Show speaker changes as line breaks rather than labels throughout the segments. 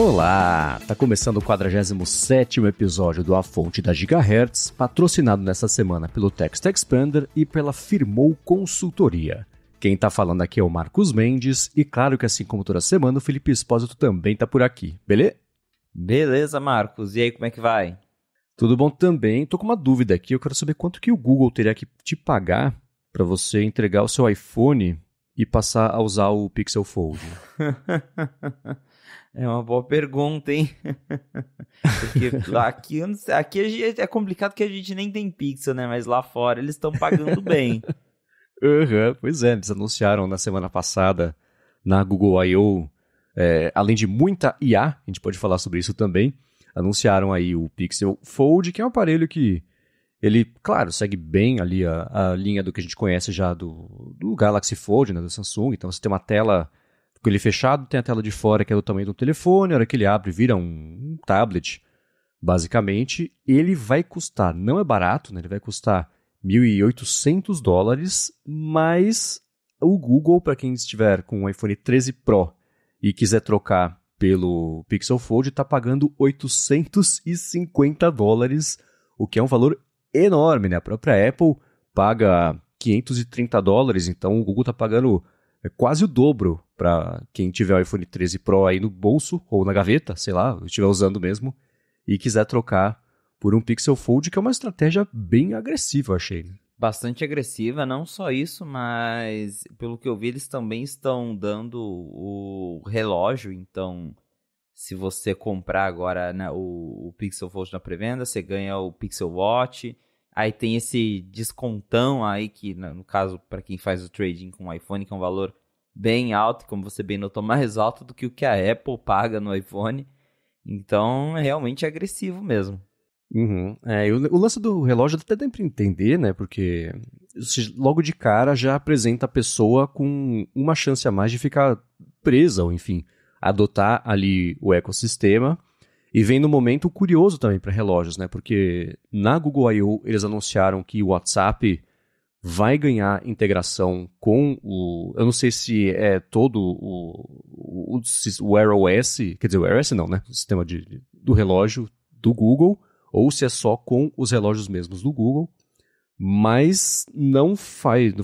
Olá! Tá começando o 47º episódio do A Fonte da Gigahertz, patrocinado nessa semana pelo Text Expander e pela Firmou Consultoria. Quem tá falando aqui é o Marcos Mendes e claro que assim como toda semana o Felipe Espósito também tá por aqui, beleza?
Beleza, Marcos. E aí, como é que vai?
Tudo bom também. Tô com uma dúvida aqui, eu quero saber quanto que o Google teria que te pagar para você entregar o seu iPhone e passar a usar o Pixel Fold.
É uma boa pergunta, hein? Porque aqui é complicado que a gente nem tem Pixel, né? Mas lá fora eles estão pagando bem.
Pois é, eles anunciaram na semana passada na Google I.O., além de muita IA, a gente pode falar sobre isso também, anunciaram aí o Pixel Fold, que é um aparelho que ele, claro, segue bem ali a linha do que a gente conhece já do Galaxy Fold, né, do Samsung. Então você tem uma tela com ele fechado, tem a tela de fora que é do tamanho do telefone, a hora que ele abre vira um tablet, basicamente. Ele vai custar, não é barato, né, ele vai custar $1.800, mas o Google, para quem estiver com o iPhone 13 Pro e quiser trocar pelo Pixel Fold, está pagando $850, o que é um valor enorme, né? A própria Apple paga $530, então o Google está pagando quase o dobro para quem tiver o iPhone 13 Pro aí no bolso ou na gaveta, sei lá, estiver usando mesmo, e quiser trocar por um Pixel Fold, que é uma estratégia bem agressiva, eu achei.
Bastante agressiva, não só isso, mas pelo que eu vi, eles também estão dando o relógio. Então, se você comprar agora, né, o Pixel Fold na pré-venda, você ganha o Pixel Watch. Aí tem esse descontão aí, que no caso, para quem faz o trading com o iPhone, que é um valor bem alto, como você bem notou, mais alto do que o que a Apple paga no iPhone. Então, é realmente agressivo mesmo.
Uhum. E o lance do relógio até dá para entender, né? Porque logo de cara já apresenta a pessoa com uma chance a mais de ficar presa, ou enfim, adotar ali o ecossistema. E vem no momento curioso também para relógios, né? Porque na Google I.O. eles anunciaram que o WhatsApp vai ganhar integração com o... Eu não sei se é todo o Wear OS, quer dizer, o Wear OS não, né? O sistema do relógio do Google, ou se é só com os relógios mesmos do Google, mas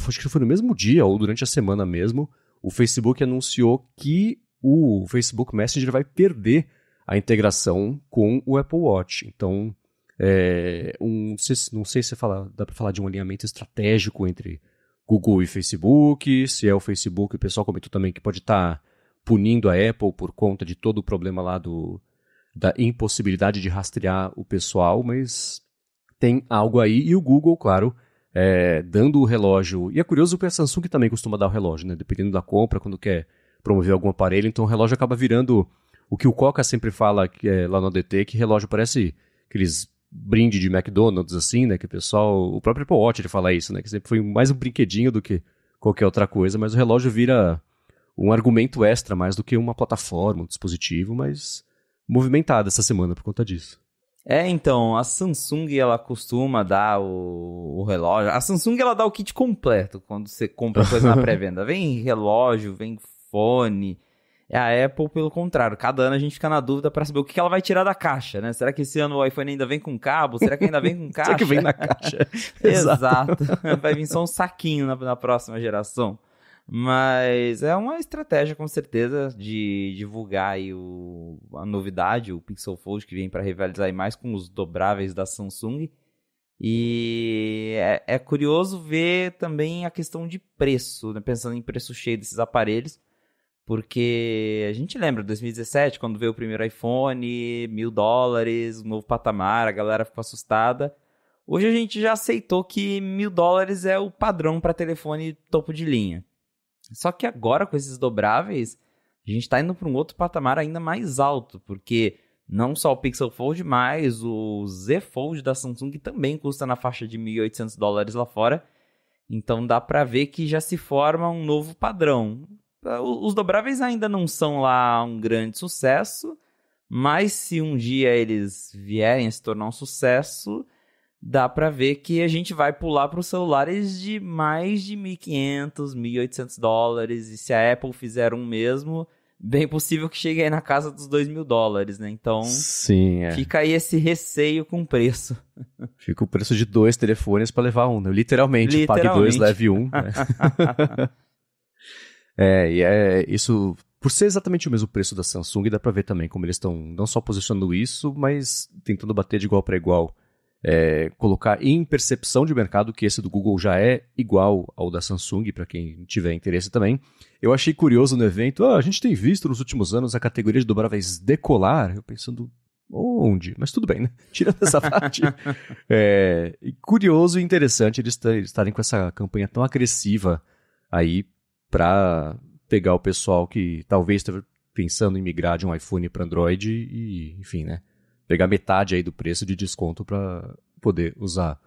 acho que foi no mesmo dia ou durante a semana mesmo, o Facebook anunciou que o Facebook Messenger vai perder a integração com o Apple Watch. Então, não sei se dá para falar de um alinhamento estratégico entre Google e Facebook, se é o Facebook, o pessoal comentou também que pode estar punindo a Apple por conta de todo o problema lá da impossibilidade de rastrear o pessoal, mas tem algo aí. E o Google, claro, dando o relógio. E é curioso que a Samsung também costuma dar o relógio, né? Dependendo da compra, quando quer promover algum aparelho. Então o relógio acaba virando o que o Coca sempre fala lá no ADT, que relógio parece aqueles brinde de McDonald's, assim, né? Que o próprio Apple Watch ele fala isso, né? Que sempre foi mais um brinquedinho do que qualquer outra coisa, mas o relógio vira um argumento extra mais do que uma plataforma, um dispositivo, mas movimentada essa semana por conta disso.
Então, a Samsung, ela costuma dar o relógio. A Samsung, ela dá o kit completo quando você compra coisa na pré-venda. Vem relógio, vem fone. A Apple, pelo contrário, cada ano a gente fica na dúvida para saber o que ela vai tirar da caixa, né? Será que esse ano o iPhone ainda vem com cabo? Será que ainda vem com caixa?
Será que vem na caixa?
Exato. Vai vir só um saquinho na próxima geração. Mas é uma estratégia, com certeza, de divulgar aí a novidade, o Pixel Fold, que vem para rivalizar mais com os dobráveis da Samsung. E é curioso ver também a questão de preço, né? Pensando em preço cheio desses aparelhos, porque a gente lembra, 2017, quando veio o primeiro iPhone, $1.000, um novo patamar, a galera ficou assustada. Hoje a gente já aceitou que $1.000 é o padrão para telefone topo de linha. Só que agora, com esses dobráveis, a gente está indo para um outro patamar ainda mais alto, porque não só o Pixel Fold, mas o Z Fold da Samsung também custa na faixa de $1.800 lá fora. Então dá para ver que já se forma um novo padrão. Os dobráveis ainda não são lá um grande sucesso, mas se um dia eles vierem a se tornar um sucesso, dá para ver que a gente vai pular para os celulares de mais de $1.500, $1.800. E se a Apple fizer um mesmo, bem possível que chegue aí na casa dos $2.000, né? Então,
sim,
fica aí esse receio com o preço.
Fica o preço de 2 telefones para levar um, né? Literalmente, pague 2, leve um. Né? Isso, por ser exatamente o mesmo preço da Samsung, dá para ver também como eles estão não só posicionando isso, mas tentando bater de igual para igual. Colocar em percepção de mercado que esse do Google já é igual ao da Samsung, para quem tiver interesse também. Eu achei curioso no evento, a gente tem visto nos últimos anos a categoria de dobráveis decolar, eu pensando, onde? Mas tudo bem, né? Tirando essa parte. Curioso e interessante eles estarem com essa campanha tão agressiva aí para pegar o pessoal que talvez esteja pensando em migrar de um iPhone para Android e, enfim, né? Pegar metade aí do preço de desconto para poder usar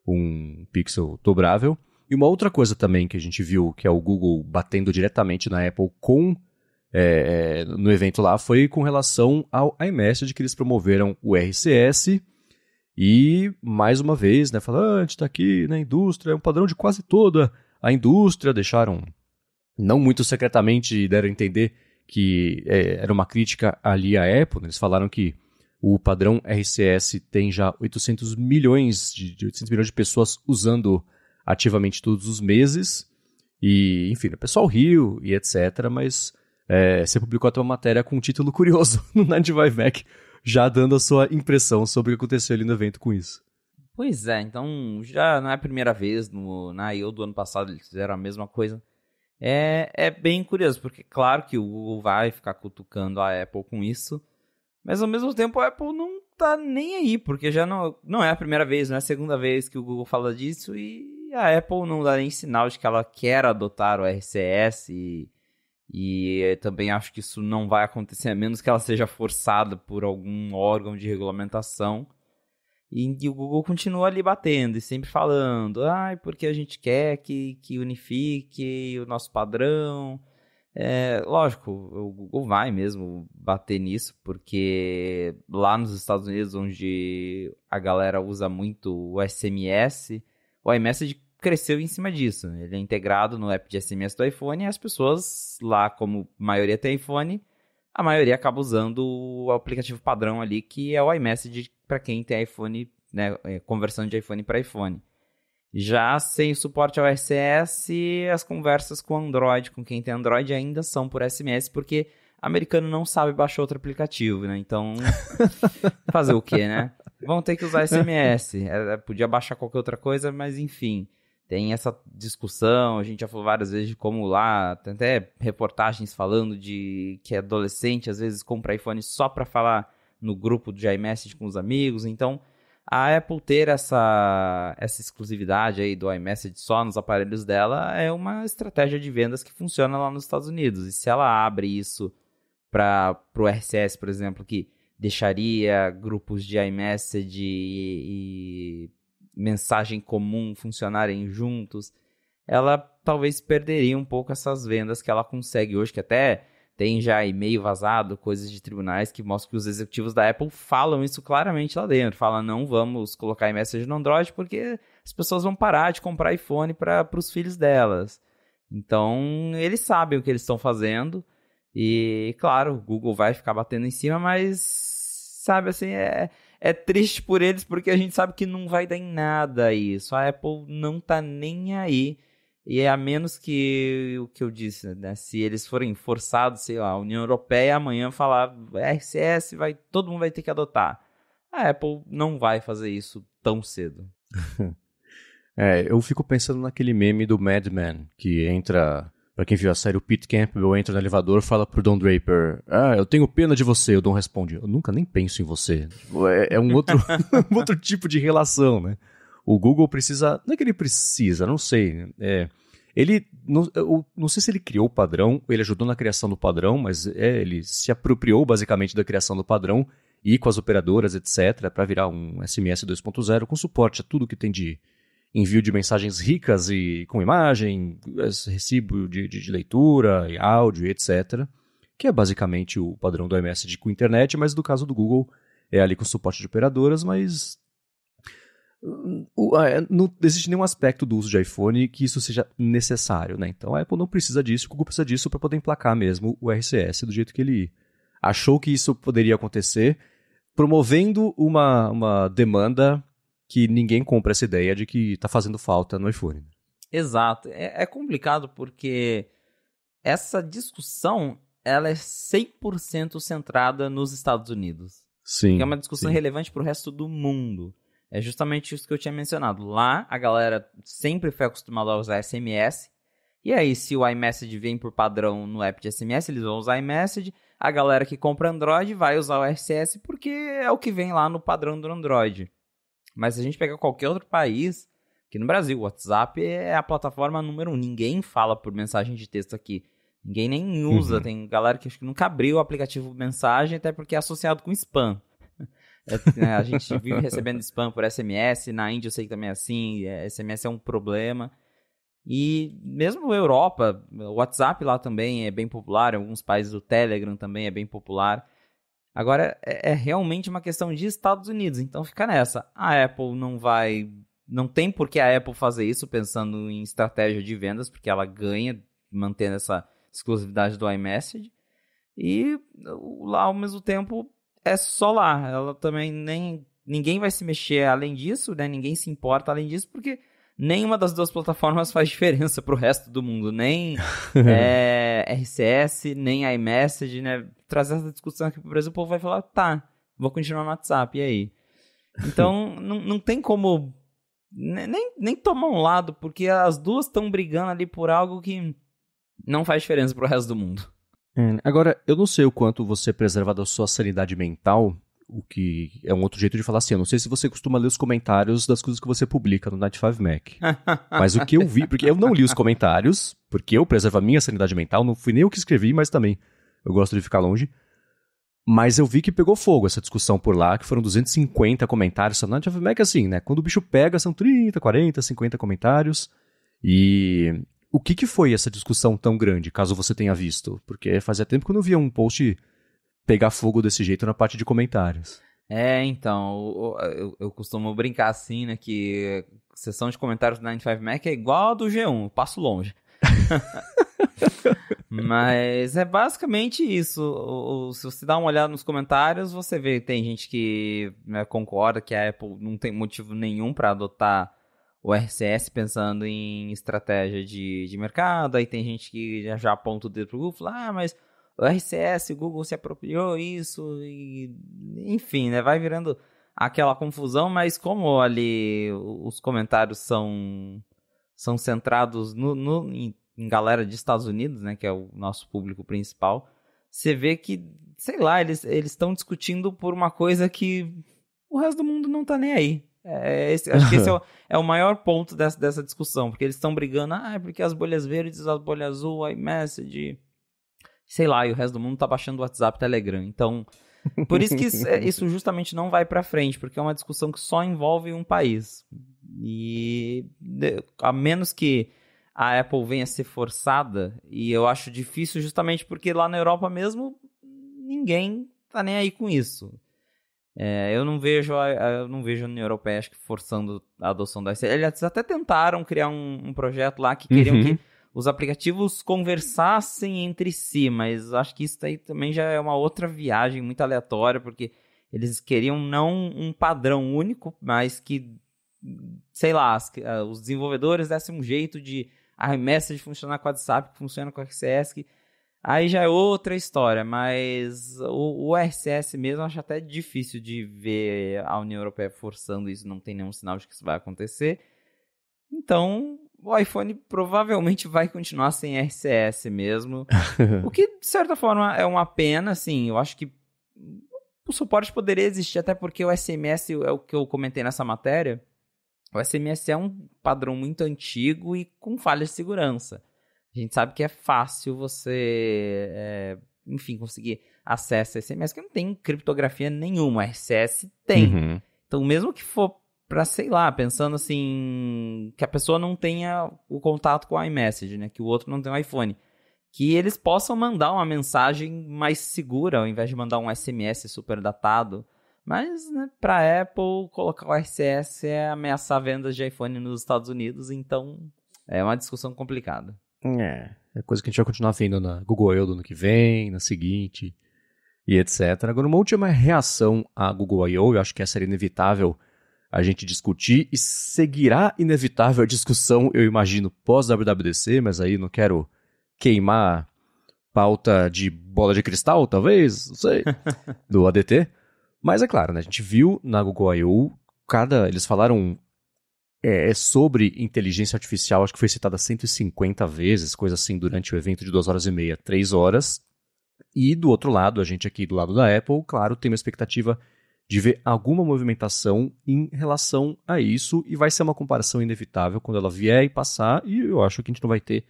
um Pixel dobrável. E uma outra coisa também que a gente viu, que é o Google batendo diretamente na Apple no evento lá, foi com relação ao iMessage, que eles promoveram o RCS. E, mais uma vez, né, falando, a gente está aqui na indústria, é um padrão de quase toda a indústria. Deixaram, não muito secretamente, deram a entender que era uma crítica ali à Apple. Eles falaram que o padrão RCS tem já 800 milhões de pessoas usando ativamente todos os meses. E, enfim, o pessoal riu e etc. Mas você publicou até uma matéria com um título curioso no 95 Mac, já dando a sua impressão sobre o que aconteceu ali no evento com isso.
Pois é, então já não é a primeira vez. Na I.O. do ano passado eles fizeram a mesma coisa. É bem curioso, porque claro que o Google vai ficar cutucando a Apple com isso. Mas ao mesmo tempo a Apple não tá nem aí, porque já não é a primeira vez, não é a segunda vez que o Google fala disso, e a Apple não dá nem sinal de que ela quer adotar o RCS, e também acho que isso não vai acontecer, a menos que ela seja forçada por algum órgão de regulamentação. E o Google continua ali batendo e sempre falando, porque a gente quer que unifique o nosso padrão. Lógico, o Google vai mesmo bater nisso, porque lá nos Estados Unidos, onde a galera usa muito o SMS, o iMessage cresceu em cima disso. Ele é integrado no app de SMS do iPhone e as pessoas lá, como a maioria tem iPhone, a maioria acaba usando o aplicativo padrão ali, que é o iMessage para quem tem iPhone, né, conversão de iPhone para iPhone. Já sem suporte ao RCS, as conversas com Android, com quem tem Android, ainda são por SMS, porque americano não sabe baixar outro aplicativo, né? Então, fazer o quê, né? Vão ter que usar SMS. Podia baixar qualquer outra coisa, mas enfim. Tem essa discussão, a gente já falou várias vezes de como lá, tem até reportagens falando de que adolescente às vezes compra iPhone só para falar no grupo de iMessage com os amigos. Então, a Apple ter essa exclusividade aí do iMessage só nos aparelhos dela é uma estratégia de vendas que funciona lá nos Estados Unidos. E se ela abre isso para o RCS, por exemplo, que deixaria grupos de iMessage e mensagem comum funcionarem juntos, ela talvez perderia um pouco essas vendas que ela consegue hoje, que até tem já e-mail vazado, coisas de tribunais que mostram que os executivos da Apple falam isso claramente lá dentro. Falam, não vamos colocar iMessage no Android porque as pessoas vão parar de comprar iPhone para os filhos delas. Então, eles sabem o que eles estão fazendo. E, claro, o Google vai ficar batendo em cima, mas, sabe, assim, é triste por eles porque a gente sabe que não vai dar em nada isso. A Apple não tá nem aí. E a menos que o que eu disse, né? Se eles forem forçados, sei lá, a União Europeia amanhã falar RCS, todo mundo vai ter que adotar. A Apple não vai fazer isso tão cedo.
Eu fico pensando naquele meme do Mad Men, que entra, pra quem viu a série, o Pete Campbell entra no elevador e fala pro Don Draper, eu tenho pena de você. O Don responde, eu nunca nem penso em você. É um outro, um outro tipo de relação, né? O Google precisa... Não é que ele precisa, não sei. Ele... Não sei se ele criou o padrão, ou ele ajudou na criação do padrão, mas ele se apropriou basicamente da criação do padrão e com as operadoras, etc., para virar um SMS 2.0 com suporte a tudo que tem de envio de mensagens ricas e com imagem, recibo de leitura, e áudio, etc., que é basicamente o padrão do iMessage com internet, mas no caso do Google é ali com suporte de operadoras, mas... Não existe nenhum aspecto do uso de iPhone que isso seja necessário, né? Então a Apple não precisa disso, o Google precisa disso para poder emplacar mesmo o RCS do jeito que ele achou que isso poderia acontecer, promovendo uma demanda que ninguém compra essa ideia de que está fazendo falta no iPhone.
Exato. É complicado porque essa discussão ela é 100% centrada nos Estados Unidos.
Sim.
Que é uma discussão relevante para o resto do mundo. É justamente isso que eu tinha mencionado. Lá, a galera sempre foi acostumada a usar SMS. E aí, se o iMessage vem por padrão no app de SMS, eles vão usar iMessage. A galera que compra Android vai usar o RCS porque é o que vem lá no padrão do Android. Mas se a gente pegar qualquer outro país, aqui no Brasil, o WhatsApp é a plataforma número 1. Ninguém fala por mensagem de texto aqui. Ninguém nem usa. Tem galera que acho que nunca abriu o aplicativo mensagem, até porque é associado com spam. A gente vive recebendo spam por SMS. Na Índia eu sei que também é assim. SMS é um problema. E mesmo na Europa, o WhatsApp lá também é bem popular. Em alguns países o Telegram também é bem popular. Agora, é realmente uma questão de Estados Unidos. Então fica nessa. A Apple não tem por que a Apple fazer isso pensando em estratégia de vendas, porque ela ganha mantendo essa exclusividade do iMessage. E lá, ao mesmo tempo, é só lá. Ela também ninguém vai se mexer além disso, né? Ninguém se importa além disso, porque nenhuma das duas plataformas faz diferença pro resto do mundo. Nem RCS, nem iMessage, né? Trazer essa discussão aqui pro Brasil, o povo vai falar, tá, vou continuar no WhatsApp, e aí? Então, não tem como nem tomar um lado, porque as duas estão brigando ali por algo que não faz diferença pro resto do mundo.
Agora, eu não sei o quanto você preserva da sua sanidade mental, o que é um outro jeito de falar assim. Eu não sei se você costuma ler os comentários das coisas que você publica no Night 5 Mac. Mas o que eu vi, porque eu não li os comentários, porque eu preservo a minha sanidade mental, não fui nem eu que escrevi, mas também eu gosto de ficar longe. Mas eu vi que pegou fogo essa discussão por lá, que foram 250 comentários. No Night 5 Mac, assim, né? Quando o bicho pega, são 30, 40, 50 comentários. E o que foi essa discussão tão grande, caso você tenha visto? Porque fazia tempo que eu não via um post pegar fogo desse jeito na parte de comentários.
Então, eu costumo brincar assim, né, que a sessão de comentários do 95 Mac é igual a do G1, eu passo longe. Mas é basicamente isso. Se você dá uma olhada nos comentários, você vê que tem gente que, né, concorda que a Apple não tem motivo nenhum para adotar o RCS pensando em estratégia de mercado. Aí tem gente que já aponta o dedo pro Google e fala, mas o RCS, o Google se apropriou isso, e enfim, né, vai virando aquela confusão, mas como ali os comentários são centrados em galera de Estados Unidos, né, que é o nosso público principal, você vê que, sei lá, eles estão discutindo por uma coisa que o resto do mundo não tá nem aí. Acho que esse é o maior ponto dessa discussão, porque eles estão brigando, porque as bolhas verdes, as bolhas azul, iMessage, sei lá, e o resto do mundo tá baixando o WhatsApp, Telegram. Então, por isso que isso justamente não vai pra frente, porque é uma discussão que só envolve um país. E a menos que a Apple venha a ser forçada, e eu acho difícil justamente porque lá na Europa mesmo, ninguém tá nem aí com isso. Eu não vejo a União Europeia, acho que forçando a adoção da RCS. Eles até tentaram criar um projeto lá que queriam que os aplicativos conversassem entre si, mas acho que isso aí também já é uma outra viagem muito aleatória, porque eles queriam não um padrão único, mas que, sei lá, os desenvolvedores dessem um jeito de iMessage funcionar com o WhatsApp, que funciona com o RCS, que aí já é outra história, mas o RCS mesmo eu acho até difícil de ver a União Europeia forçando isso, não tem nenhum sinal de que isso vai acontecer. Então, o iPhone provavelmente vai continuar sem RCS mesmo, o que de certa forma é uma pena, assim, eu acho que o suporte poderia existir, até porque o SMS é o que eu comentei nessa matéria, o SMS é um padrão muito antigo e com falhas de segurança. A gente sabe que é fácil você, enfim, conseguir acesso a SMS, que não tem criptografia nenhuma. RCS tem. Então, mesmo que for para, sei lá, pensando assim, que a pessoa não tenha o contato com o iMessage, né? Que o outro não tem um iPhone. Que eles possam mandar uma mensagem mais segura, ao invés de mandar um SMS super datado. Mas, né, pra Apple, colocar o RCS é ameaçar vendas de iPhone nos Estados Unidos, então é uma discussão complicada.
É coisa que a gente vai continuar vendo na Google I.O. do ano que vem, na seguinte, e etc. Agora, uma última reação à Google I.O., eu acho que essa era inevitável a gente discutir, e seguirá inevitável a discussão, eu imagino, pós-WWDC, mas aí não quero queimar pauta de bola de cristal, talvez, não sei, do ADT. Mas é claro, né, a gente viu na Google I.O., eles falaram sobre inteligência artificial, acho que foi citada 150 vezes, coisa assim, durante o evento de 2 horas e meia, 3 horas. E do outro lado, a gente aqui do lado da Apple, claro, tem uma expectativa de ver alguma movimentação em relação a isso, e vai ser uma comparação inevitável quando ela vier e passar, e eu acho que a gente não vai ter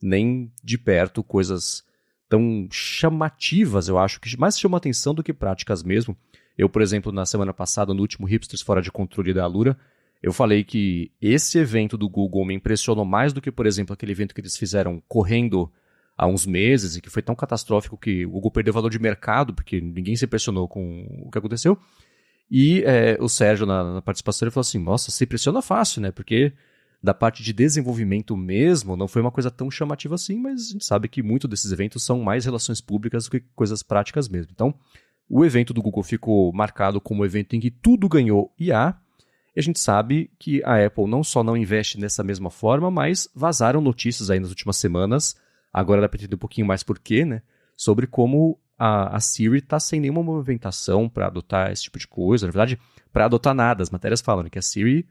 nem de perto coisas tão chamativas, eu acho, que mais chamam atenção do que práticas mesmo. Eu, por exemplo, na semana passada, no último Hipsters Fora de Controle da Alura, eu falei que esse evento do Google me impressionou mais do que, por exemplo, aquele evento que eles fizeram correndo há uns meses e que foi tão catastrófico que o Google perdeu valor de mercado, porque ninguém se impressionou com o que aconteceu. E o Sérgio, na participação, ele falou assim, nossa, se impressiona fácil, né? Porque da parte de desenvolvimento mesmo, não foi uma coisa tão chamativa assim, mas a gente sabe que muito desses eventos são mais relações públicas do que coisas práticas mesmo. Então, o evento do Google ficou marcado como um evento em que tudo ganhou IA, e a gente sabe que a Apple não só não investe nessa mesma forma, mas vazaram notícias aí nas últimas semanas, agora dá para entender um pouquinho mais por quê, né? Sobre como a Siri está sem nenhuma movimentação para adotar esse tipo de coisa. Na verdade, para adotar nada. As matérias falam que a Siri,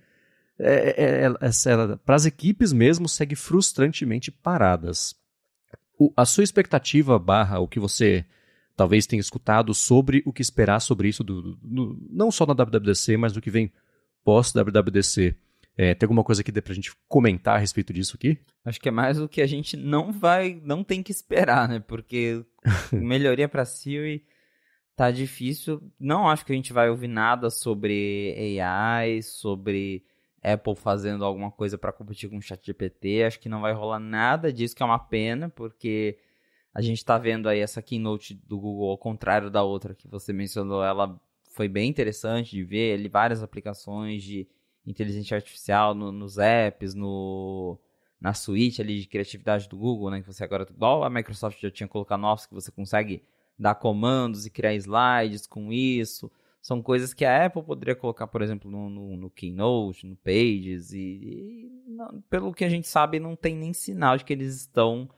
para as equipes mesmo, segue frustrantemente paradas. A sua expectativa / o que você talvez tenha escutado sobre o que esperar sobre isso, não só na WWDC, mas do que vem pós-WWDC. Tem alguma coisa que dê pra gente comentar a respeito disso aqui?
Acho que é mais o que a gente não tem que esperar, né? Porque melhoria pra Siri tá difícil. Não acho que a gente vai ouvir nada sobre AI, sobre Apple fazendo alguma coisa pra competir com o ChatGPT. Acho que não vai rolar nada disso, que é uma pena, porque a gente tá vendo aí essa keynote do Google, ao contrário da outra que você mencionou, ela foi bem interessante de ver, ali várias aplicações de inteligência artificial nos apps, na suíte ali de criatividade do Google, né? Que você agora, igual a Microsoft já tinha colocado novos, que você consegue dar comandos e criar slides com isso. São coisas que a Apple poderia colocar, por exemplo, no Keynote, no Pages, não, pelo que a gente sabe, não tem nem sinal de que eles estão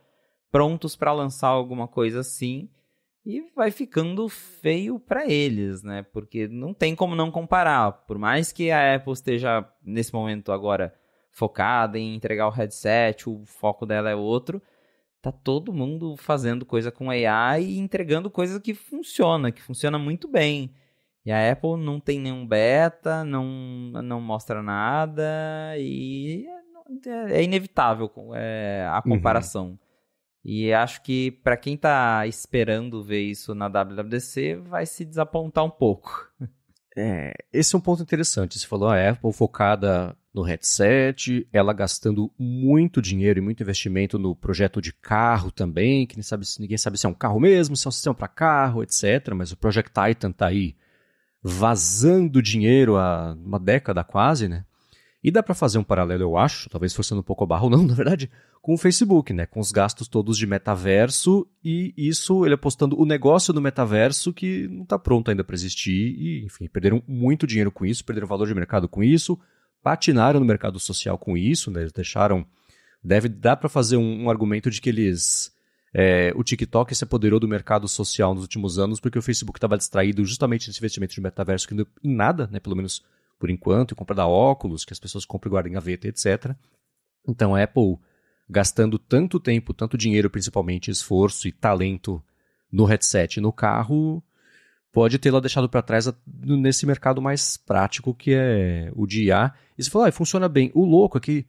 prontos para lançar alguma coisa assim. E vai ficando feio para eles, né? Porque não tem como não comparar. Por mais que a Apple esteja, nesse momento agora, focada em entregar o headset, o foco dela é outro, tá todo mundo fazendo coisa com AI e entregando coisa que funciona muito bem. E a Apple não tem nenhum beta, não mostra nada, e é inevitável a comparação. E acho que para quem tá esperando ver isso na WWDC, vai se desapontar um pouco.
Esse é um ponto interessante. Você falou a Apple focada no headset, ela gastando muito dinheiro e muito investimento no projeto de carro também, que ninguém sabe se é um carro mesmo, se é um sistema para carro, etc. Mas o Project Titan tá aí vazando dinheiro há uma década quase, né? E dá para fazer um paralelo, eu acho, talvez forçando um pouco a barra ou não, na verdade, com o Facebook, né? Com os gastos todos de metaverso, e isso, ele apostando o negócio no metaverso que não está pronto ainda para existir, e, enfim, perderam muito dinheiro com isso, perderam valor de mercado com isso, patinaram no mercado social com isso, né? Eles deixaram... Dá para fazer um argumento de que o TikTok se apoderou do mercado social nos últimos anos, porque o Facebook estava distraído justamente nesse investimento de metaverso que não deu em nada, né? Pelo menos por enquanto, e compra da óculos, que as pessoas compram e guardam em gaveta, etc. Então a Apple, gastando tanto tempo, tanto dinheiro, principalmente esforço e talento no headset e no carro, pode tê-la deixado para trás nesse mercado mais prático que é o de IA. E você falou, funciona bem. O louco é que,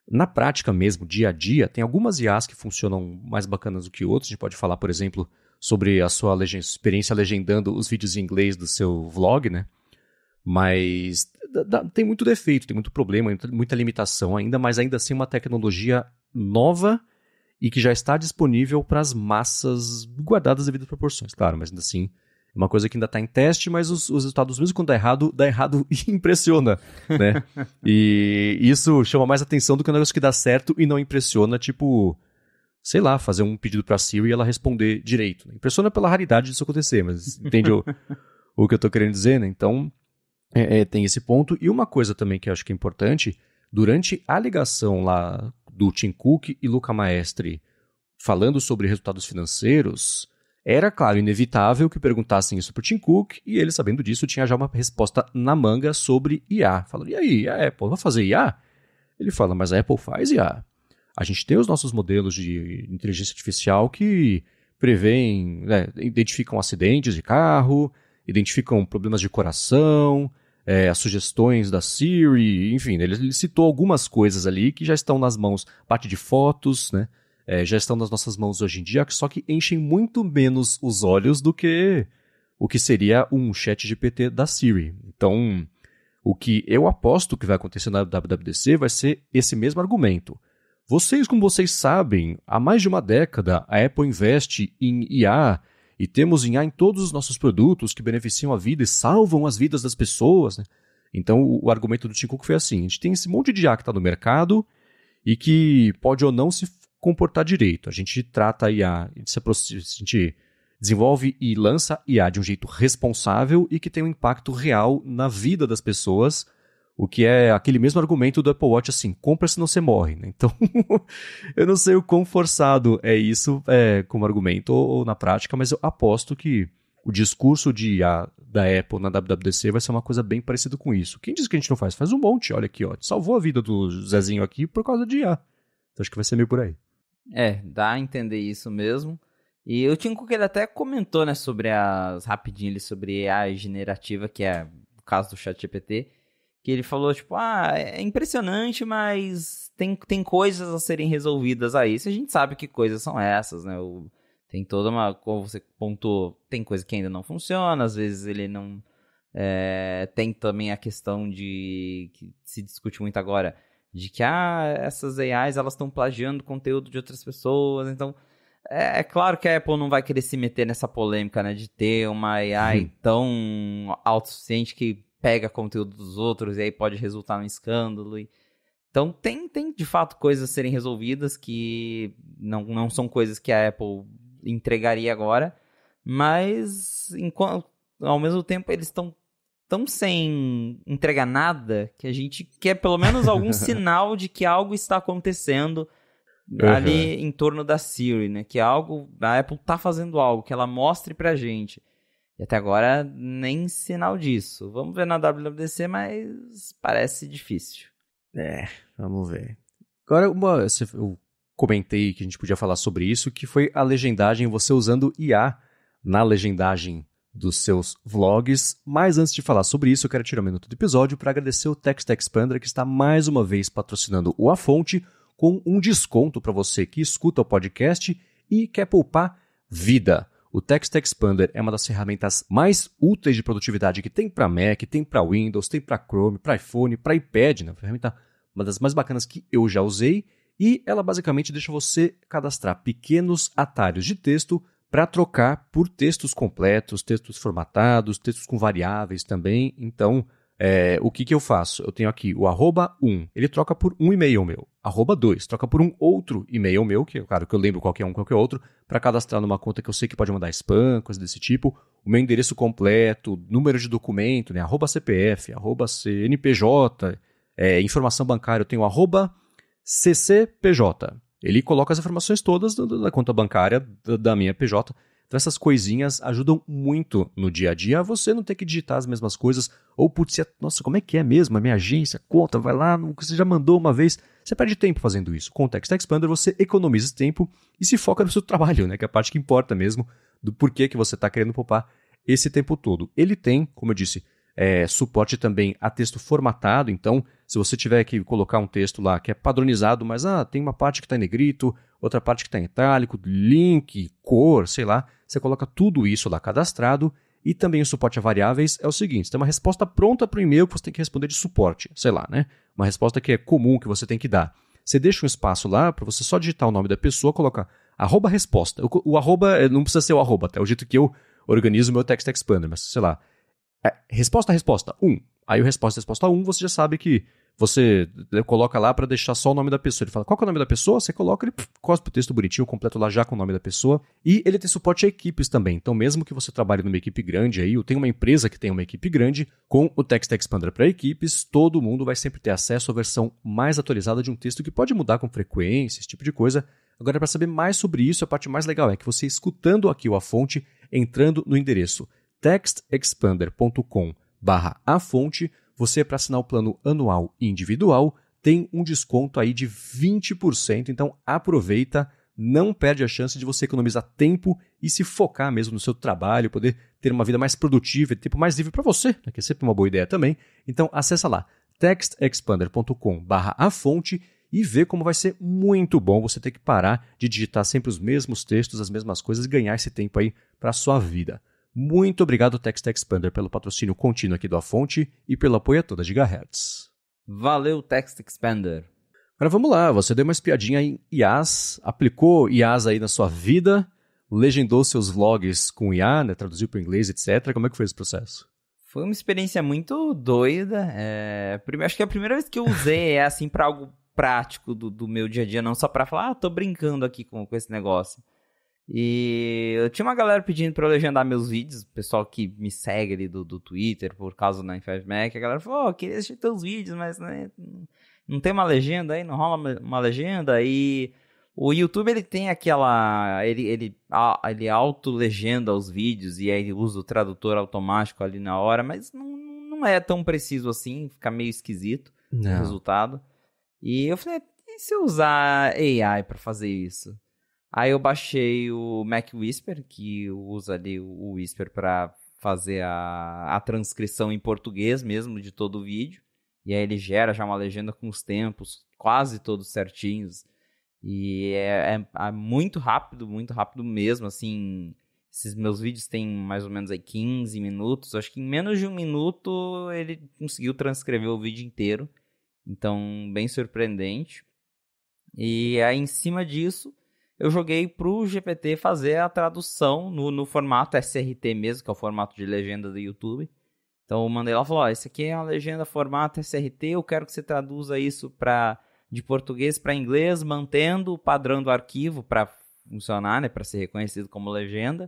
na prática mesmo, dia a dia, tem algumas IAs que funcionam mais bacanas do que outras. A gente pode falar, por exemplo, sobre a sua experiência legendando os vídeos em inglês do seu vlog, né? Mas tem muito defeito, tem muito problema, muita limitação ainda, mas ainda assim uma tecnologia nova e que já está disponível para as massas, guardadas as devidas proporções, claro, mas ainda assim uma coisa que ainda está em teste, mas os resultados, mesmo quando dá errado e impressiona, né? E isso chama mais atenção do que um negócio que dá certo e não impressiona, tipo, sei lá, fazer um pedido para a Siri e ela responder direito. Impressiona pela raridade disso acontecer, mas entende o que eu estou querendo dizer, né? Então, tem esse ponto. E uma coisa também que eu acho que é importante, durante a ligação lá do Tim Cook e Luca Maestri falando sobre resultados financeiros, era, claro, inevitável que perguntassem isso para o Tim Cook e ele, sabendo disso, tinha já uma resposta na manga sobre IA. Falando, e aí, a Apple vai fazer IA? Ele fala, mas a Apple faz IA. A gente tem os nossos modelos de inteligência artificial que prevêem, identificam acidentes de carro, identificam problemas de coração, as sugestões da Siri, enfim, ele citou algumas coisas ali que já estão nas mãos, parte de fotos, né? Já estão nas nossas mãos hoje em dia, só que enchem muito menos os olhos do que o que seria um chat GPT da Siri. Então, o que eu aposto que vai acontecer na WWDC vai ser esse mesmo argumento. Como vocês sabem, há mais de uma década a Apple investe em IA e temos IA em todos os nossos produtos que beneficiam a vida e salvam as vidas das pessoas, né? Então, o argumento do Tim Cook foi assim, a gente tem esse monte de IA que está no mercado e que pode ou não se comportar direito. A gente trata a IA, a gente desenvolve e lança IA de um jeito responsável e que tem um impacto real na vida das pessoas, o que é aquele mesmo argumento do Apple Watch, assim, compra senão você morre, né? Então, eu não sei o quão forçado é isso como argumento ou na prática, mas eu aposto que o discurso de IA da Apple na WWDC vai ser uma coisa bem parecida com isso. Quem diz que a gente não faz? Faz um monte, olha aqui, ó, salvou a vida do Zezinho aqui por causa de IA. Então acho que vai ser meio por aí.
Dá a entender isso mesmo. E o Tim Cook ele até comentou, né, rapidinho ali sobre AI generativa, que é o caso do ChatGPT, que ele falou, tipo, é impressionante, mas tem coisas a serem resolvidas aí. Se a gente sabe que coisas são essas, né? Tem toda uma, como você pontuou, tem coisa que ainda não funciona, às vezes ele não... tem também a questão que se discute muito agora, de que essas AIs elas estão plagiando conteúdo de outras pessoas, então é claro que a Apple não vai querer se meter nessa polêmica, né, de ter uma AI tão autossuficiente que pega conteúdo dos outros e aí pode resultar num escândalo. Então tem de fato coisas a serem resolvidas que não são coisas que a Apple entregaria agora, mas ao mesmo tempo eles estão tão sem entregar nada que a gente quer pelo menos algum sinal de que algo está acontecendo ali em torno da Siri, né? Que a Apple tá fazendo algo, que ela mostre pra gente. E até agora nem sinal disso. Vamos ver na WWDC, mas parece difícil.
Vamos ver. Agora, eu comentei que a gente podia falar sobre isso, que foi a legendagem, você usando IA na legendagem dos seus vlogs, mas antes de falar sobre isso, eu quero tirar um minuto do episódio para agradecer o Text Expander, que está mais uma vez patrocinando o A Fonte, com um desconto para você que escuta o podcast e quer poupar vida. O Text Expander é uma das ferramentas mais úteis de produtividade que tem para Mac, tem para Windows, tem para Chrome, para iPhone, para iPad, né? Ferramenta uma das mais bacanas que eu já usei, e ela basicamente deixa você cadastrar pequenos atalhos de texto para trocar por textos completos, textos formatados, textos com variáveis também. Então, o que eu faço? Eu tenho aqui o @1, ele troca por um e-mail meu. @2, troca por um outro e-mail meu, que claro que eu lembro qualquer outro, para cadastrar numa conta que eu sei que pode mandar spam, coisa desse tipo. O meu endereço completo, número de documento, né? @CPF, @CNPJ, informação bancária, eu tenho @CCPJ. Ele coloca as informações todas da conta bancária da minha PJ. Então essas coisinhas ajudam muito no dia a dia a você não ter que digitar as mesmas coisas. Ou, putz, nossa, como é que é mesmo? A minha agência, conta, vai lá, você já mandou uma vez. Você perde tempo fazendo isso. Com o Text Expander você economiza esse tempo e se foca no seu trabalho, né? Que é a parte que importa mesmo do porquê que você está querendo poupar esse tempo todo. Ele tem, como eu disse, suporte também a texto formatado. Então, se você tiver que colocar um texto lá que é padronizado, mas tem uma parte que está em negrito, outra parte que está em itálico, link, cor, sei lá, você coloca tudo isso lá cadastrado. E também o suporte a variáveis é o seguinte, tem uma resposta pronta para o e-mail que você tem que responder de suporte, sei lá, né? Uma resposta que é comum que você tem que dar. Você deixa um espaço lá para você só digitar o nome da pessoa, colocar @resposta. O arroba não precisa ser o arroba, tá? É o jeito que eu organizo o meu Text Expander, mas sei lá, resposta, 1. Aí o resposta 1, você já sabe que você coloca lá para deixar só o nome da pessoa. Ele fala, qual que é o nome da pessoa? Você coloca, ele cospe o texto bonitinho, completo lá já com o nome da pessoa. E ele tem suporte a equipes também. Então, mesmo que você trabalhe numa equipe grande aí, ou tem uma empresa que tem uma equipe grande, com o Text Expander para equipes, todo mundo vai sempre ter acesso à versão mais atualizada de um texto que pode mudar com frequência, esse tipo de coisa. Agora, para saber mais sobre isso, a parte mais legal é que você, escutando aqui a fonte, entrando no endereço textexpander.com/afonte, você, para assinar o plano anual e individual, tem um desconto aí de 20%. Então, aproveita, não perde a chance de você economizar tempo e se focar mesmo no seu trabalho, poder ter uma vida mais produtiva e tempo mais livre para você, né, que é sempre uma boa ideia também. Então, acessa lá, textexpander.com/afonte e vê como vai ser muito bom você ter que parar de digitar sempre os mesmos textos, as mesmas coisas e ganhar esse tempo aí para a sua vida. Muito obrigado, Text Expander, pelo patrocínio contínuo aqui do A Fonte e pelo apoio a toda Gigahertz.
Valeu, Text Expander.
Agora vamos lá, você deu uma espiadinha em IaaS, aplicou IaaS aí na sua vida, legendou seus vlogs com IA, né, traduziu para o inglês, etc. Como é que foi esse processo?
Foi uma experiência muito doida. Acho que é a primeira vez que eu usei assim para algo prático do meu dia a dia, não só para falar, tô brincando aqui com esse negócio. E eu tinha uma galera pedindo pra eu legendar meus vídeos, o pessoal que me segue ali do Twitter, por causa do 95Mac, a galera falou, queria assistir teus vídeos, mas né, não tem uma legenda aí, não rola uma legenda, e o YouTube ele tem aquela, ele auto-legenda os vídeos, e aí ele usa o tradutor automático ali na hora, mas não é tão preciso assim, fica meio esquisito o resultado. E eu falei, e se eu usar AI pra fazer isso? Aí eu baixei o Mac Whisper, que usa ali o Whisper para fazer a transcrição em português mesmo de todo o vídeo. E aí ele gera já uma legenda com os tempos quase todos certinhos. E é muito rápido mesmo, assim. Esses meus vídeos têm mais ou menos aí 15 minutos. Acho que em menos de 1 minuto ele conseguiu transcrever o vídeo inteiro. Então, bem surpreendente. E aí, em cima disso, eu joguei pro GPT fazer a tradução no formato SRT mesmo, que é o formato de legenda do YouTube. Então eu mandei lá e falei, esse aqui é uma legenda formato SRT, eu quero que você traduza isso de português para inglês, mantendo o padrão do arquivo para funcionar, né, para ser reconhecido como legenda.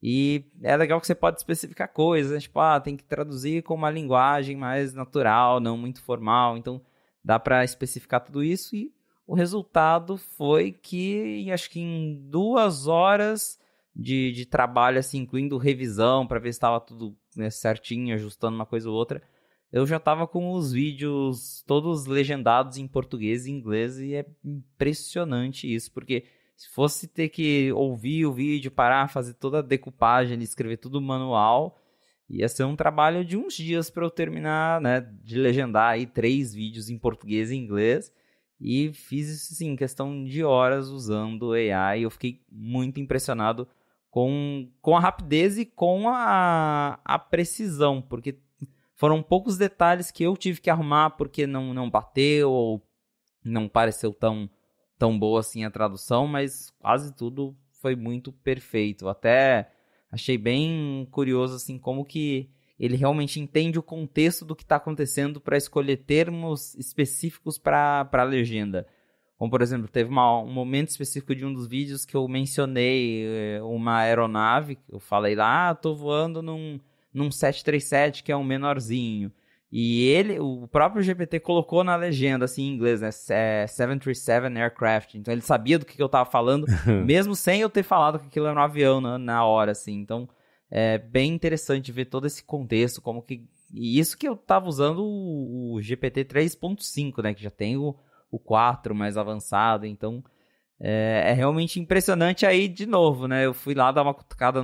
E é legal que você pode especificar coisas, né? Tipo, tem que traduzir com uma linguagem mais natural, não muito formal. Então dá para especificar tudo isso e o resultado foi que, acho que em 2 horas de trabalho, assim, incluindo revisão, para ver se estava tudo, né, certinho, ajustando uma coisa ou outra, eu já estava com os vídeos todos legendados em português e inglês, e é impressionante isso, porque se fosse ter que ouvir o vídeo, parar, fazer toda a decupagem, escrever tudo manual, ia ser um trabalho de uns dias para eu terminar, né, de legendar aí 3 vídeos em português e inglês. E fiz isso, sim, em questão de horas usando AI. Eu fiquei muito impressionado com a rapidez e com a precisão, porque foram poucos detalhes que eu tive que arrumar porque não bateu ou não pareceu tão boa assim a tradução, mas quase tudo foi muito perfeito. Até achei bem curioso assim como que ele realmente entende o contexto do que está acontecendo para escolher termos específicos para a legenda. Como, por exemplo, teve um momento específico de um dos vídeos que eu mencionei uma aeronave. Eu falei lá, estou voando num 737, que é um menorzinho. E o próprio GPT colocou na legenda, assim, em inglês, né? 737 Aircraft. Então ele sabia do que eu estava falando, mesmo sem eu ter falado que aquilo era um avião na hora, assim. Então é bem interessante ver todo esse contexto, como que... E isso que eu estava usando o GPT 3.5, né? Que já tem o 4 mais avançado, então é realmente impressionante. Aí, de novo, né? Eu fui lá dar uma cutucada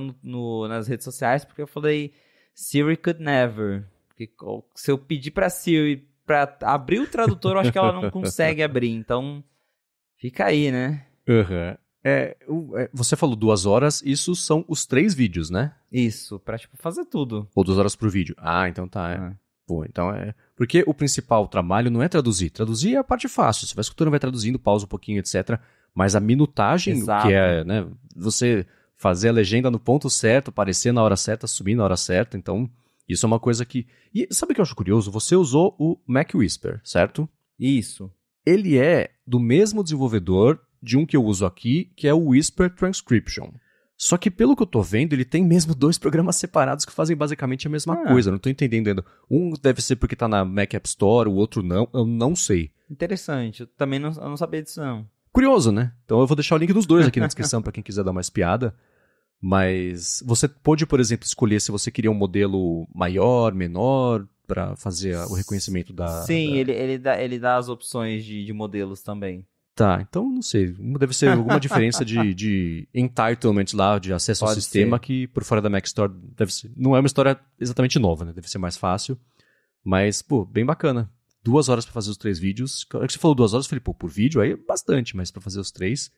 nas redes sociais, porque eu falei, Siri could never. Porque se eu pedir pra Siri pra abrir o tradutor, eu acho que ela não consegue abrir, então fica aí, né?
Uhum. Você falou 2 horas, isso são os 3 vídeos, né?
Isso, pra fazer tudo.
Ou 2 horas por vídeo. Ah, então tá. Pô, então é... Porque o principal trabalho não é traduzir. Traduzir é a parte fácil. Você vai escutando, vai traduzindo, pausa um pouquinho, etc. Mas a minutagem,
Exato.
que é, né? Você fazer a legenda no ponto certo, aparecer na hora certa, subir na hora certa. Então, isso é uma coisa que... E sabe o que eu acho curioso? Você usou o Mac Whisper, certo?
Isso.
Ele é do mesmo desenvolvedor de um que eu uso aqui, que é o Whisper Transcription. Só que, pelo que eu tô vendo, ele tem mesmo 2 programas separados que fazem basicamente a mesma coisa. Eu não tô entendendo ainda. Um deve ser porque tá na Mac App Store, o outro não. Eu não sei.
Interessante. Eu também eu não sabia disso, não.
Curioso, né? Então eu vou deixar o link dos 2 aqui na descrição para quem quiser dar uma espiada. Mas você pode, por exemplo, escolher se você queria um modelo maior, menor, para fazer o reconhecimento da...
Sim, ele dá as opções de modelos também.
Tá, então não sei. Deve ser alguma diferença de entitlement lá, de acesso ao sistema, que por fora da Mac Store deve ser. Não é uma história exatamente nova, né? Deve ser mais fácil. Mas, pô, bem bacana. 2 horas pra fazer os 3 vídeos. Na hora que você falou 2 horas, eu falei, pô, por vídeo aí é bastante, mas pra fazer os 3.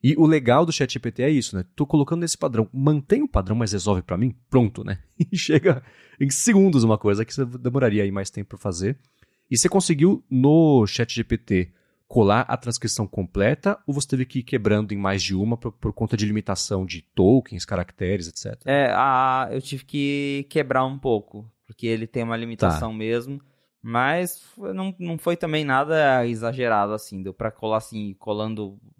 E o legal do ChatGPT é isso, né? Tô colocando nesse padrão. Mantém o padrão, mas resolve pra mim? Pronto, né? E chega em segundos uma coisa que você demoraria aí mais tempo pra fazer. E você conseguiu no ChatGPT colar a transcrição completa ou você teve que ir quebrando em mais de uma por conta de limitação de tokens, caracteres, etc?
Eu tive que quebrar um pouco, porque ele tem uma limitação mesmo, mas não foi também nada exagerado assim, deu pra colar assim,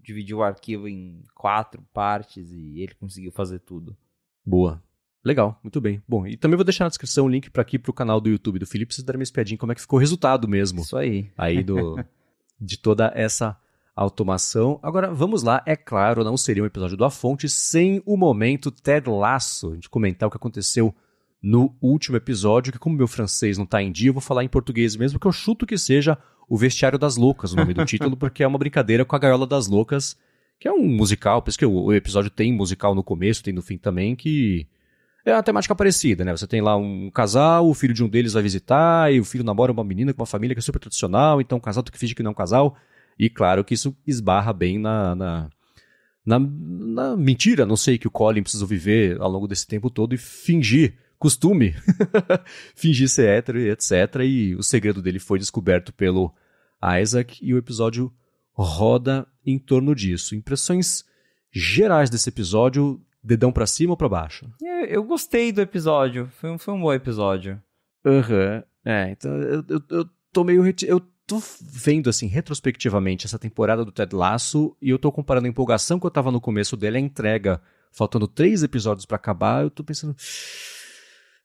dividir o arquivo em 4 partes e ele conseguiu fazer tudo.
Boa. Legal, muito bem. Bom, e também vou deixar na descrição o link para aqui pro canal do YouTube do Felipe, pra vocês darem uma espiadinha como é que ficou o resultado mesmo.
Isso aí.
Aí de toda essa automação. Agora, vamos lá. É claro, não seria um episódio do A Fonte sem o momento Ted Lasso. A gente comentar o que aconteceu no último episódio, que como meu francês não está em dia, eu vou falar em português mesmo, que eu chuto que seja O Vestiário das Loucas, o nome do título, porque é uma brincadeira com a Gaiola das Loucas, que é um musical, por isso que o episódio tem musical no começo, tem no fim também, que é uma temática parecida, né? Você tem lá um casal, o filho de um deles vai visitar, e o filho namora uma menina com uma família que é super tradicional, então o casal tem que fingir que não é um casal. E claro que isso esbarra bem na mentira, não sei, que o Colin precisou viver ao longo desse tempo todo e fingir, costume, fingir ser hétero e etc. E o segredo dele foi descoberto pelo Isaac e o episódio roda em torno disso. Impressões gerais desse episódio... Dedão pra cima ou pra baixo?
Eu gostei do episódio. Foi um bom episódio.
Então eu tô meio... Eu tô vendo, assim, retrospectivamente essa temporada do Ted Lasso e eu tô comparando a empolgação que eu tava no começo dele, a entrega, faltando 3 episódios pra acabar, eu tô pensando...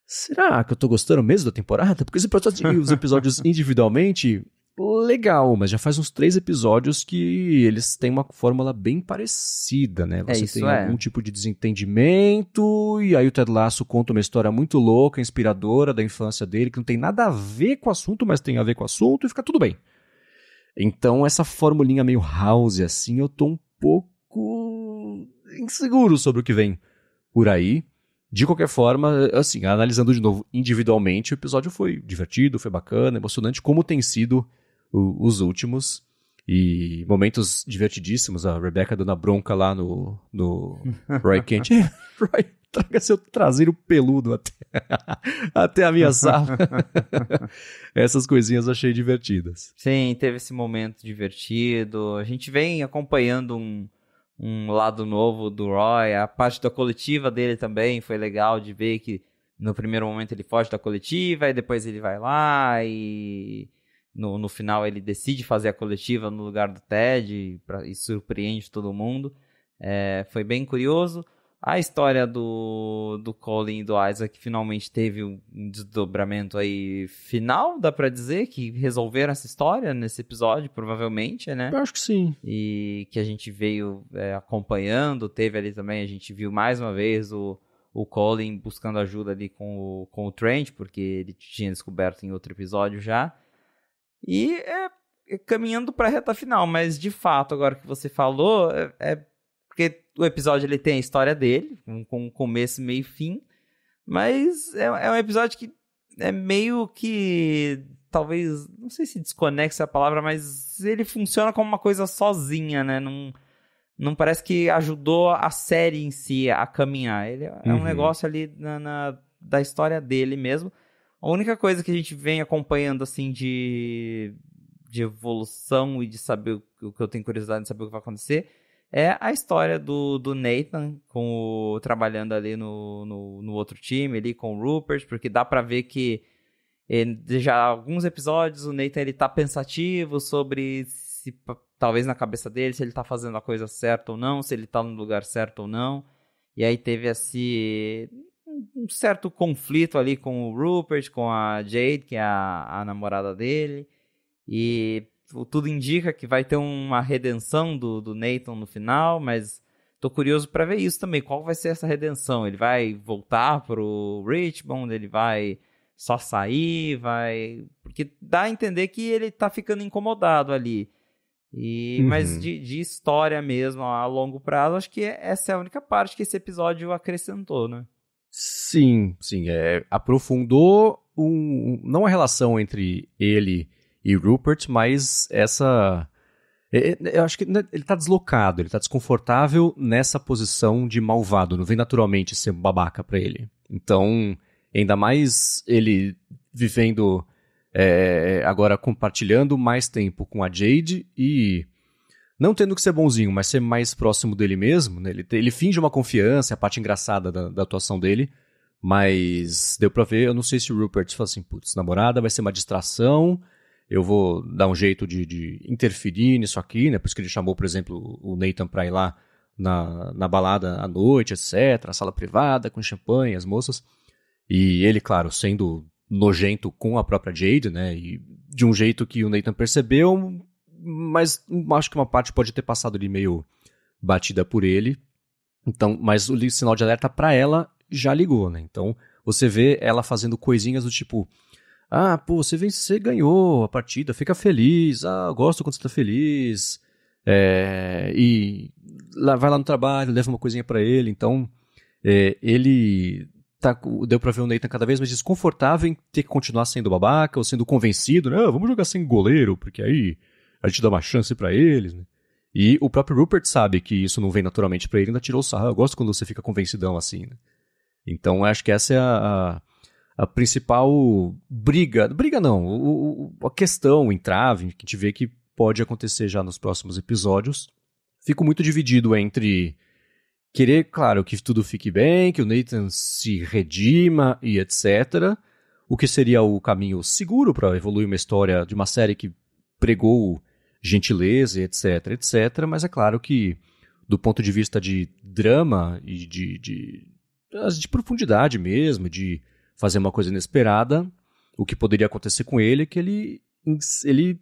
Será que eu tô gostando mesmo da temporada? Porque os episódios individualmente... Legal, mas já faz uns 3 episódios que eles têm uma fórmula bem parecida, né? Você tem algum tipo de desentendimento, e aí o Ted Lasso conta uma história muito louca, inspiradora da infância dele, que não tem nada a ver com o assunto, mas tem a ver com o assunto, e fica tudo bem. Então, essa formulinha meio house, assim, eu tô um pouco inseguro sobre o que vem por aí. De qualquer forma, assim, analisando de novo individualmente, o episódio foi divertido, foi bacana, emocionante, como tem sido os últimos, e momentos divertidíssimos, a Rebecca dando a bronca lá no Roy Kent. Roy, traga seu traseiro peludo até a minha sala. Essas coisinhas eu achei divertidas.
Sim, teve esse momento divertido. A gente vem acompanhando um lado novo do Roy. A parte da coletiva dele também foi legal de ver que no primeiro momento ele foge da coletiva, e depois ele vai lá e... No final ele decide fazer a coletiva no lugar do Ted e surpreende todo mundo. Foi bem curioso. A história do Colin e do Isaac finalmente teve um desdobramento aí final, dá pra dizer, que resolveram essa história nesse episódio, provavelmente, né?
Eu acho que sim.
E que a gente veio acompanhando, teve ali também, a gente viu mais uma vez o Colin buscando ajuda ali com o Trent, porque ele tinha descoberto em outro episódio já. E caminhando para a reta final, mas de fato, agora que você falou, porque o episódio ele tem a história dele, com começo, meio e fim, mas é um episódio que é meio que, talvez, não sei se desconexa a palavra, mas ele funciona como uma coisa sozinha, né? Não parece que ajudou a série em si a caminhar. Ele é um negócio ali da história dele mesmo. A única coisa que a gente vem acompanhando, assim, de evolução e de saber o que eu tenho curiosidade de saber o que vai acontecer, é a história do Nathan trabalhando ali no outro time, ali com o Rupert, porque dá pra ver que já há alguns episódios o Nathan ele tá pensativo sobre se talvez na cabeça dele se ele tá fazendo a coisa certa ou não, se ele tá no lugar certo ou não. E aí teve um certo conflito ali com o Rupert, com a Jade, que é a namorada dele. E tudo indica que vai ter uma redenção do Nathan no final, mas tô curioso pra ver isso também. Qual vai ser essa redenção? Ele vai voltar pro Richmond? Ele vai só sair? Porque dá a entender que ele tá ficando incomodado ali. Mas de história mesmo, a longo prazo, acho que essa é a única parte que esse episódio acrescentou, né?
Sim. Aprofundou não a relação entre ele e Rupert, mas eu acho que ele tá deslocado, ele tá desconfortável nessa posição de malvado, não vem naturalmente ser babaca pra ele. Então, ainda mais ele vivendo, agora compartilhando mais tempo com a Jade e não tendo que ser bonzinho, mas ser mais próximo dele mesmo, né? Ele finge uma confiança, é a parte engraçada da atuação dele, mas deu pra ver, eu não sei se o Rupert fala assim, putz, namorada vai ser uma distração, eu vou dar um jeito de interferir nisso aqui, né? Por isso que ele chamou, por exemplo, o Nathan pra ir lá na balada à noite, etc., a sala privada, com champanhe, as moças. E ele, claro, sendo nojento com a própria Jade, né? E de um jeito que o Nathan percebeu, mas acho que uma parte pode ter passado ali meio batida por ele. Então, mas o sinal de alerta pra ela já ligou, né? Então, você vê ela fazendo coisinhas do tipo... Ah, pô, você ganhou a partida, fica feliz. Ah, gosto quando você tá feliz. E vai lá no trabalho, leva uma coisinha pra ele. Então, ele deu pra ver o Nathan cada vez mais desconfortável em ter que continuar sendo babaca ou sendo convencido, né? Vamos jogar sem goleiro, porque aí a gente dá uma chance pra eles, né? E o próprio Rupert sabe que isso não vem naturalmente pra ele, ainda tirou o sarro. Eu gosto quando você fica convencidão assim, né? Então, acho que essa é a principal briga não, a questão, o entrave, que a gente vê que pode acontecer já nos próximos episódios. Fico muito dividido entre querer, claro, que tudo fique bem, que o Nathan se redima e etc. O que seria o caminho seguro para evoluir uma história de uma série que pregou gentileza, etc, etc. Mas é claro que, do ponto de vista de drama e de profundidade mesmo, de fazer uma coisa inesperada, o que poderia acontecer com ele é que ele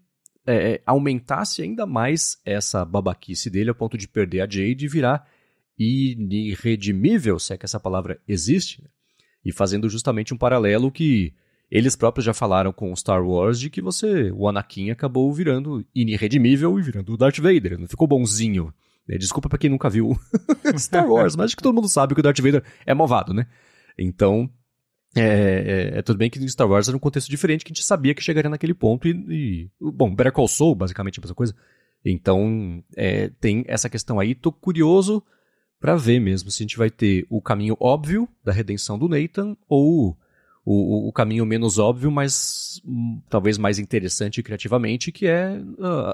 aumentasse ainda mais essa babaquice dele ao ponto de perder a Jade e virar irredimível, se é que essa palavra existe, né? E fazendo justamente um paralelo que eles próprios já falaram com Star Wars de que o Anakin acabou virando irredimível e virando o Darth Vader, não ficou bonzinho. Desculpa pra quem nunca viu Star Wars, mas acho que todo mundo sabe que o Darth Vader é malvado, né? Então... tudo bem que no Star Wars era um contexto diferente, que a gente sabia que chegaria naquele ponto bom, Better Call Saul, basicamente a mesma coisa. Então, tem essa questão aí. Tô curioso pra ver mesmo se a gente vai ter o caminho óbvio da redenção do Nathan ou o caminho menos óbvio, mas talvez mais interessante criativamente, que é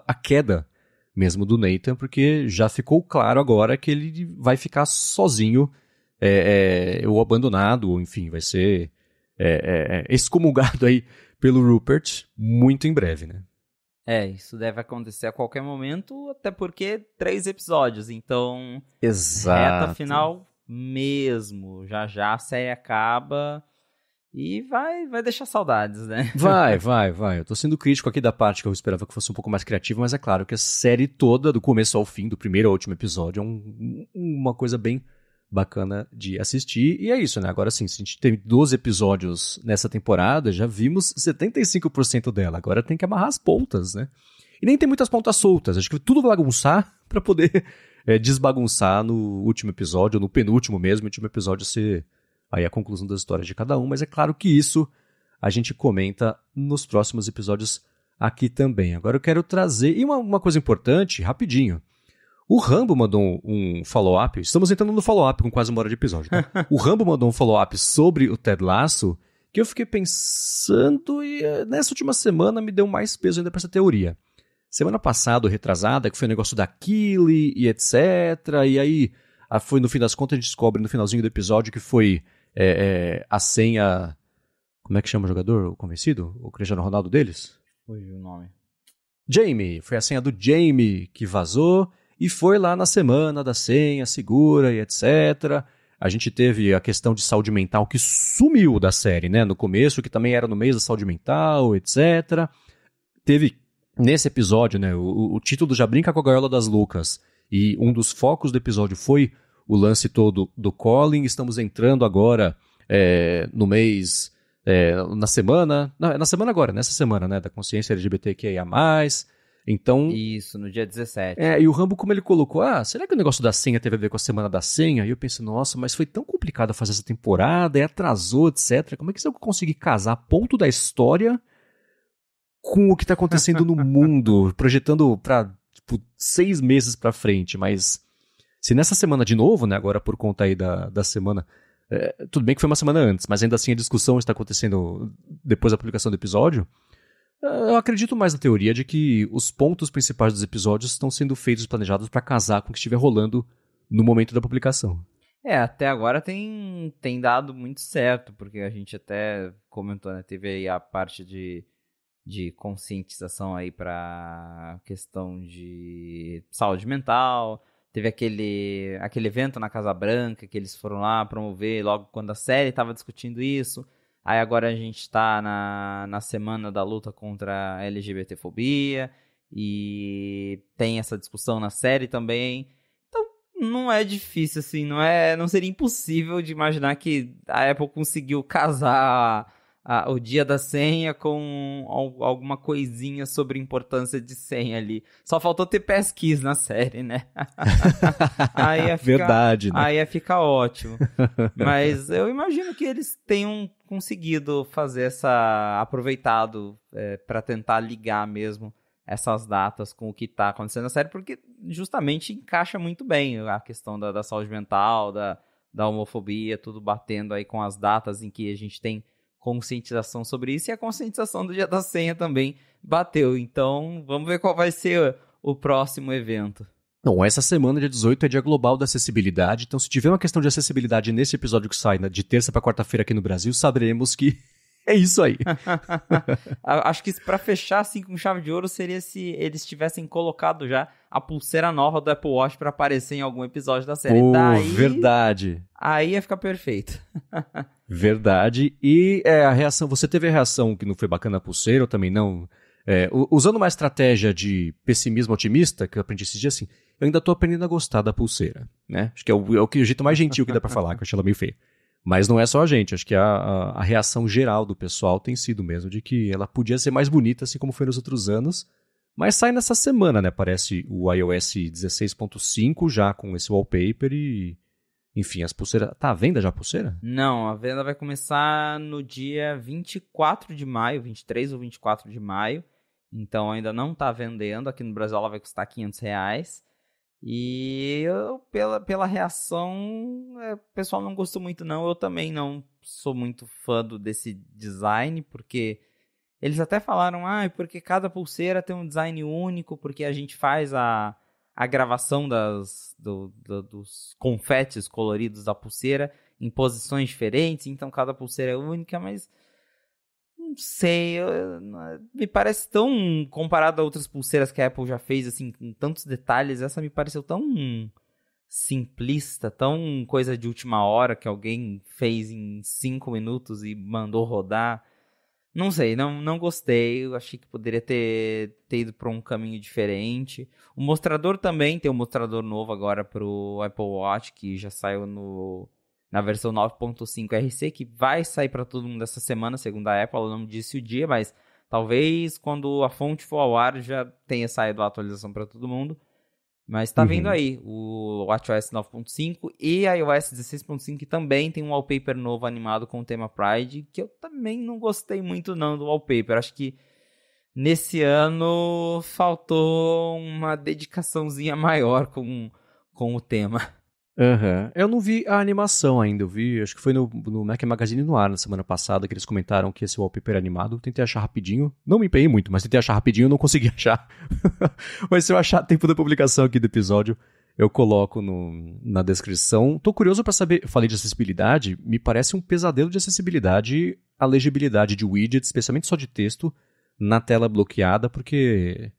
a queda mesmo do Nathan, porque já ficou claro agora que ele vai ficar sozinho, ou abandonado, ou enfim, vai ser excomungado aí pelo Rupert muito em breve, né?
Isso deve acontecer a qualquer momento, até porque 3 episódios, então...
Exato.
Reta final mesmo, já a série acaba e vai deixar saudades, né?
Vai. Eu tô sendo crítico aqui da parte que eu esperava que fosse um pouco mais criativa, mas é claro que a série toda, do começo ao fim, do primeiro ao último episódio, é uma coisa bem bacana de assistir. E é isso, né? Agora sim, se a gente tem 12 episódios nessa temporada, já vimos 75% dela. Agora tem que amarrar as pontas, né? E nem tem muitas pontas soltas. Acho que tudo vai bagunçar pra poder desbagunçar no último episódio, ou no penúltimo mesmo, o último episódio ser aí a conclusão das histórias de cada um. Mas é claro que isso a gente comenta nos próximos episódios aqui também. Agora eu quero trazer... E uma coisa importante, rapidinho. O Rambo mandou um follow-up. Estamos entrando no follow-up com quase 1 hora de episódio, tá? O Rambo mandou um follow-up sobre o Ted Lasso, que eu fiquei pensando e nessa última semana me deu mais peso ainda pra essa teoria. semana passada, ou retrasada, que foi o negócio da Kili e etc. E aí, foi no fim das contas, a gente descobre no finalzinho do episódio que foi a senha... Como é que chama o jogador? O convencido? O Cristiano Ronaldo deles?
Fugiu o nome.
Jamie. Foi a senha do Jamie que vazou e foi lá na semana da senha segura e etc. A gente teve a questão de saúde mental que sumiu da série, né? No começo, que também era no mês da saúde mental, etc. Teve, nesse episódio, né? O título já brinca com a gaiola das loucas. E um dos focos do episódio foi o lance todo do Colin. Estamos entrando agora no mês... na semana... Não, na semana agora, nessa semana, né? Da consciência LGBTQIA+. Então...
Isso, no dia 17.
E o Rambo, como ele colocou, será que o negócio da senha teve a ver com a semana da senha? E eu pensei, nossa, mas foi tão complicado fazer essa temporada, e atrasou, etc. Como é que eu consegui casar ponto da história com o que tá acontecendo no mundo, projetando pra, 6 meses pra frente? Mas se nessa semana de novo, né, agora por conta aí da semana... tudo bem que foi uma semana antes, mas ainda assim a discussão está acontecendo depois da publicação do episódio. Eu acredito mais na teoria de que os pontos principais dos episódios estão sendo feitos e planejados para casar com o que estiver rolando no momento da publicação.
Até agora tem dado muito certo, porque a gente até comentou, né? Teve aí a parte de conscientização aí para questão de saúde mental. Teve aquele evento na Casa Branca que eles foram lá promover logo quando a série estava discutindo isso. Aí agora a gente está na semana da luta contra a LGBTfobia e tem essa discussão na série também. Então não é difícil, assim, não seria impossível de imaginar que a Apple conseguiu casar o dia da senha com alguma coisinha sobre importância de senha ali. Só faltou ter passkeys na série, né? Aí ia ficar,
verdade, né?
Aí ia ficar ótimo. Mas eu imagino que eles tenham conseguido fazer aproveitado para tentar ligar mesmo essas datas com o que está acontecendo na série, porque justamente encaixa muito bem a questão da saúde mental, da homofobia, tudo batendo aí com as datas em que a gente tem conscientização sobre isso, e a conscientização do Dia da Senha também bateu. Então, vamos ver qual vai ser o próximo evento.
Não, essa semana, dia 18, é Dia Global da Acessibilidade, então se tiver uma questão de acessibilidade nesse episódio que sai de terça para quarta-feira aqui no Brasil, saberemos que é isso aí.
Acho que para fechar assim com chave de ouro seria se eles tivessem colocado já a pulseira nova do Apple Watch para aparecer em algum episódio da série.
Verdade.
Aí ia ficar perfeito.
Verdade. E a reação, você teve a reação que não foi bacana a pulseira, eu também não. Usando uma estratégia de pessimismo otimista, que eu aprendi esses dias assim, eu ainda tô aprendendo a gostar da pulseira, né? Acho que é o jeito mais gentil que dá pra falar, que eu achei ela meio feia. Mas não é só a gente, acho que a reação geral do pessoal tem sido mesmo de que ela podia ser mais bonita, assim como foi nos outros anos, mas sai nessa semana, né? Parece o iOS 16.5 já com esse wallpaper e... Enfim, as pulseiras... Tá à venda já a pulseira?
Não, a venda vai começar no dia 24 de maio, 23 ou 24 de maio. Então ainda não tá vendendo. Aqui no Brasil ela vai custar R$500. E pela reação, o pessoal não gostou muito não. Eu também não sou muito fã desse design, porque eles até falaram, porque cada pulseira tem um design único, porque a gente faz a gravação dos confetes coloridos da pulseira em posições diferentes, então cada pulseira é única, mas não sei, me parece tão, comparado a outras pulseiras que a Apple já fez, assim, com tantos detalhes, essa me pareceu tão simplista, tão coisa de última hora que alguém fez em 5 minutos e mandou rodar. Não sei, não gostei, eu achei que poderia ter ido para um caminho diferente. O mostrador também, tem um mostrador novo agora para o Apple Watch, que já saiu na versão 9.5 RC, que vai sair para todo mundo essa semana, segundo a Apple. Ela não disse o dia, mas talvez quando a fonte for ao ar já tenha saído a atualização para todo mundo. Mas tá vindo aí o WatchOS 9.5 e a iOS 16.5, que também tem um wallpaper novo animado com o tema Pride, que eu também não gostei muito não do wallpaper. Acho que nesse ano faltou uma dedicaçãozinha maior com o tema.
Aham. Eu não vi a animação ainda, eu vi, acho que foi no Mac Magazine no ar na semana passada que eles comentaram que esse wallpaper é animado. Tentei achar rapidinho, não me empenhei muito, mas tentei achar rapidinho e não consegui achar. Mas se eu achar tempo da publicação aqui do episódio, eu coloco na descrição. Tô curioso pra saber, eu falei de acessibilidade, me parece um pesadelo de acessibilidade a legibilidade de widgets, especialmente só de texto, na tela bloqueada, porque...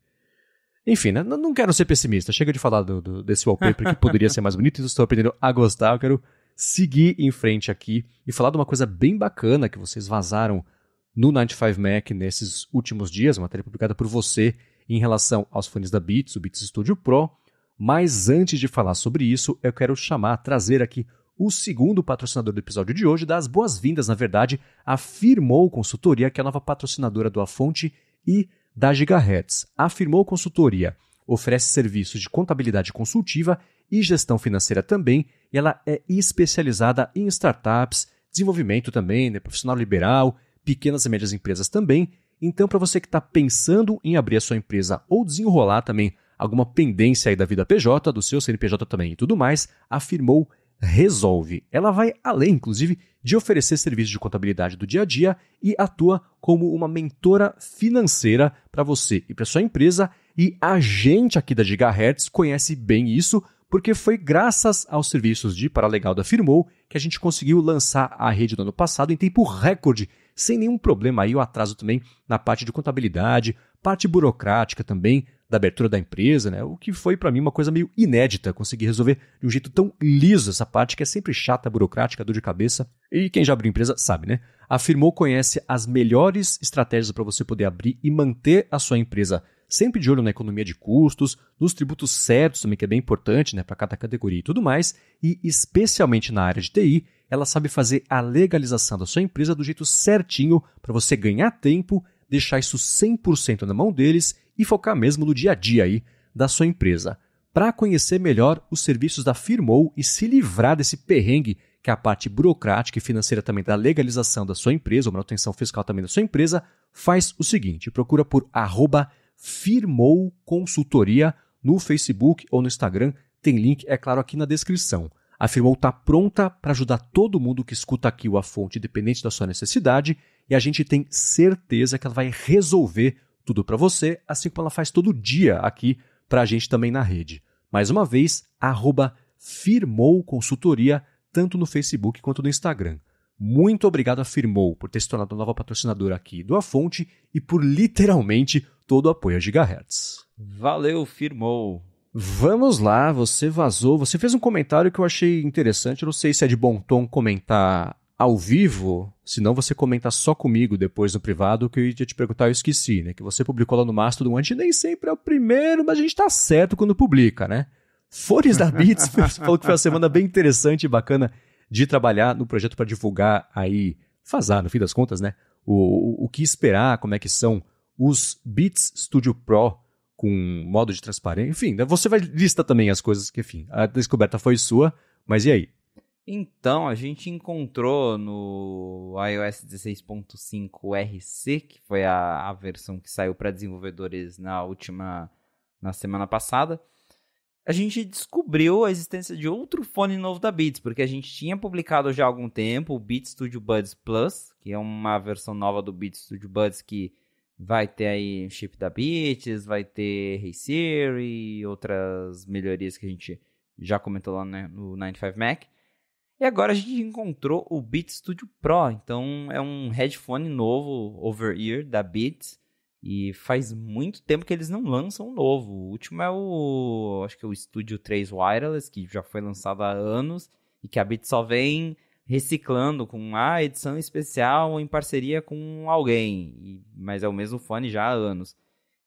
Enfim, né? Não quero ser pessimista. Chega de falar desse wallpaper que poderia ser mais bonito. Estou aprendendo a gostar. Eu quero seguir em frente aqui e falar de uma coisa bem bacana que vocês vazaram no 95 Mac nesses últimos dias. Uma matéria publicada por você em relação aos fones da Beats, o Beats Studio Pro. Mas antes de falar sobre isso, eu quero trazer aqui o segundo patrocinador do episódio de hoje, dar as boas-vindas, na verdade, a Firmou Consultoria, que é a nova patrocinadora do A Fonte e da Gigahertz. A Firmou Consultoria oferece serviços de contabilidade consultiva e gestão financeira também, e ela é especializada em startups, desenvolvimento também, né, profissional liberal, pequenas e médias empresas também. Então, para você que está pensando em abrir a sua empresa ou desenrolar também alguma pendência aí da vida PJ, do seu CNPJ também e tudo mais, a Firmou resolve. Ela vai além, inclusive, de oferecer serviços de contabilidade do dia a dia e atua como uma mentora financeira para você e para sua empresa. E a gente aqui da Gigahertz conhece bem isso, porque foi graças aos serviços de paralegal da Firmou que a gente conseguiu lançar a rede no ano passado em tempo recorde, sem nenhum problema aí, o atraso também na parte de contabilidade, parte burocrática também, da abertura da empresa, né? O que foi para mim uma coisa meio inédita, conseguir resolver de um jeito tão liso essa parte que é sempre chata, burocrática, dor de cabeça. E quem já abriu empresa sabe, né? A Firmou conhece as melhores estratégias para você poder abrir e manter a sua empresa sempre de olho na economia de custos, nos tributos certos também, que é bem importante, né, para cada categoria e tudo mais, e especialmente na área de TI, ela sabe fazer a legalização da sua empresa do jeito certinho para você ganhar tempo, deixar isso 100% na mão deles e focar mesmo no dia a dia aí da sua empresa. Para conhecer melhor os serviços da Firmou e se livrar desse perrengue que é a parte burocrática e financeira também da legalização da sua empresa, ou manutenção fiscal também da sua empresa, faz o seguinte, procura por @Firmou Consultoria no Facebook ou no Instagram, tem link, é claro, aqui na descrição. A Firmou está pronta para ajudar todo mundo que escuta aqui o A Fonte, independente da sua necessidade, e a gente tem certeza que ela vai resolver tudo para você, assim como ela faz todo dia aqui para a gente também na rede. Mais uma vez, @Firmou Consultoria, tanto no Facebook quanto no Instagram. Muito obrigado a Firmou por ter se tornado a nova patrocinadora aqui do A Fonte e por literalmente todo o apoio a Gigahertz.
Valeu, Firmou!
Vamos lá, você vazou, você fez um comentário que eu achei interessante, eu não sei se é de bom tom comentar ao vivo, senão você comenta só comigo depois no privado, que eu ia te perguntar, eu esqueci, né? Que você publicou lá no Mastodon, a gente nem sempre é o primeiro, mas a gente tá certo quando publica, né? Fones da Beats, você falou que foi uma semana bem interessante e bacana de trabalhar no projeto para divulgar aí, vazar no fim das contas, né? O que esperar, como é que são os Beats Studio Pro com modo de transparência, enfim, você vai listar também as coisas que, enfim, a descoberta foi sua, mas e aí?
Então, a gente encontrou no iOS 16.5 RC, que foi a versão que saiu para desenvolvedores na semana passada, a gente descobriu a existência de outro fone novo da Beats, porque a gente tinha publicado já há algum tempo o Beats Studio Buds Plus, que é uma versão nova do Beats Studio Buds que vai ter aí chip da Beats, vai ter Hey Siri e outras melhorias que a gente já comentou lá, né, no 95 Mac. E agora a gente encontrou o Beats Studio Pro, então é um headphone novo, over-ear, da Beats, e faz muito tempo que eles não lançam um novo. O último é acho que é o Studio 3 Wireless, que já foi lançado há anos, e que a Beats só vem reciclando com a edição especial em parceria com alguém, mas é o mesmo fone já há anos.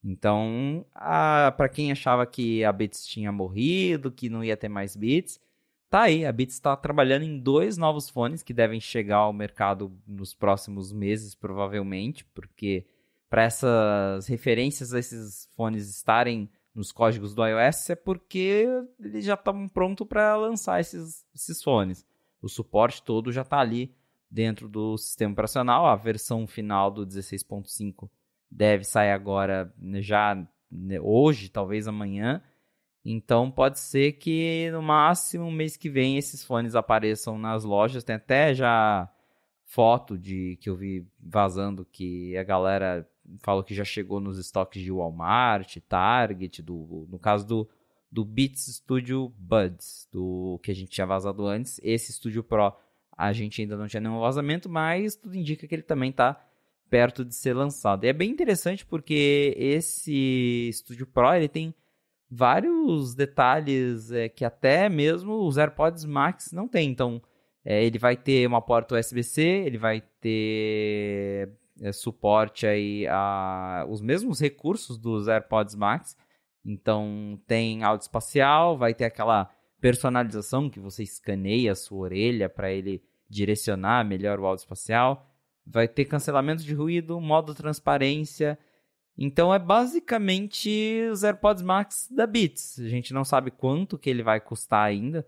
Então, para quem achava que a Beats tinha morrido, que não ia ter mais Beats, tá aí, a Beats está trabalhando em 2 novos fones que devem chegar ao mercado nos próximos meses, provavelmente, porque para essas referências a esses fones estarem nos códigos do iOS é porque eles já estavam prontos para lançar esses fones. O suporte todo já está ali dentro do sistema operacional. A versão final do 16.5 deve sair agora, já hoje, talvez amanhã. Então pode ser que no máximo mês que vem esses fones apareçam nas lojas. Tem até já foto que eu vi vazando que a galera falou que já chegou nos estoques de Walmart, Target, no caso do Beats Studio Buds, do que a gente tinha vazado antes. Esse Studio Pro a gente ainda não tinha nenhum vazamento, mas tudo indica que ele também está perto de ser lançado. E é bem interessante porque esse Studio Pro ele tem vários detalhes que até mesmo os AirPods Max não tem. Então, ele vai ter uma porta USB-C, ele vai ter suporte aí os mesmos recursos dos AirPods Max. Então, tem áudio espacial, vai ter aquela personalização que você escaneia a sua orelha para ele direcionar melhor o áudio espacial. Vai ter cancelamento de ruído, modo transparência. Então é basicamente os AirPods Max da Beats. A gente não sabe quanto que ele vai custar ainda.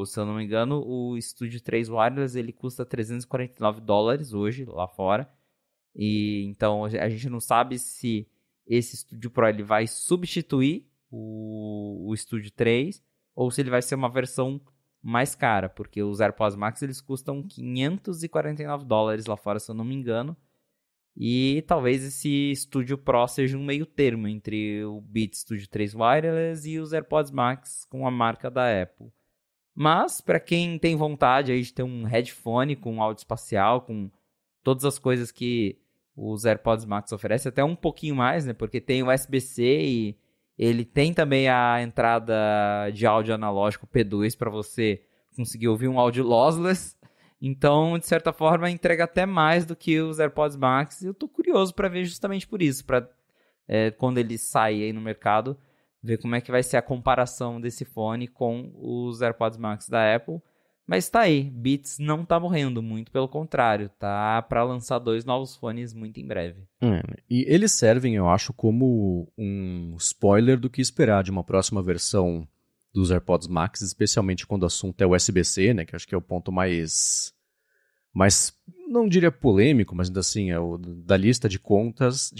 Se eu não me engano, o Studio 3 Wireless ele custa $349 hoje lá fora. E então a gente não sabe se esse Studio Pro ele vai substituir o Studio 3 ou se ele vai ser uma versão mais cara, porque os AirPods Max eles custam $549 lá fora, se eu não me engano. E talvez esse Studio Pro seja um meio termo entre o Beats Studio 3 Wireless e os AirPods Max com a marca da Apple. Mas, para quem tem vontade aí de ter um headphone com áudio espacial, com todas as coisas que os AirPods Max oferecem, até um pouquinho mais, né? Porque tem o USB-C e ele tem também a entrada de áudio analógico P2 para você conseguir ouvir um áudio lossless. Então, de certa forma, entrega até mais do que os AirPods Max. E eu tô curioso para ver justamente por isso, para quando ele sair aí no mercado, ver como é que vai ser a comparação desse fone com os AirPods Max da Apple. Mas tá aí, Beats não tá morrendo, muito pelo contrário, tá para lançar 2 novos fones muito em breve.
E eles servem, eu acho, como um spoiler do que esperar de uma próxima versão dos AirPods Max, especialmente quando o assunto é USB-C, né, que acho que é o ponto mais não diria polêmico, mas ainda assim, da lista de contras,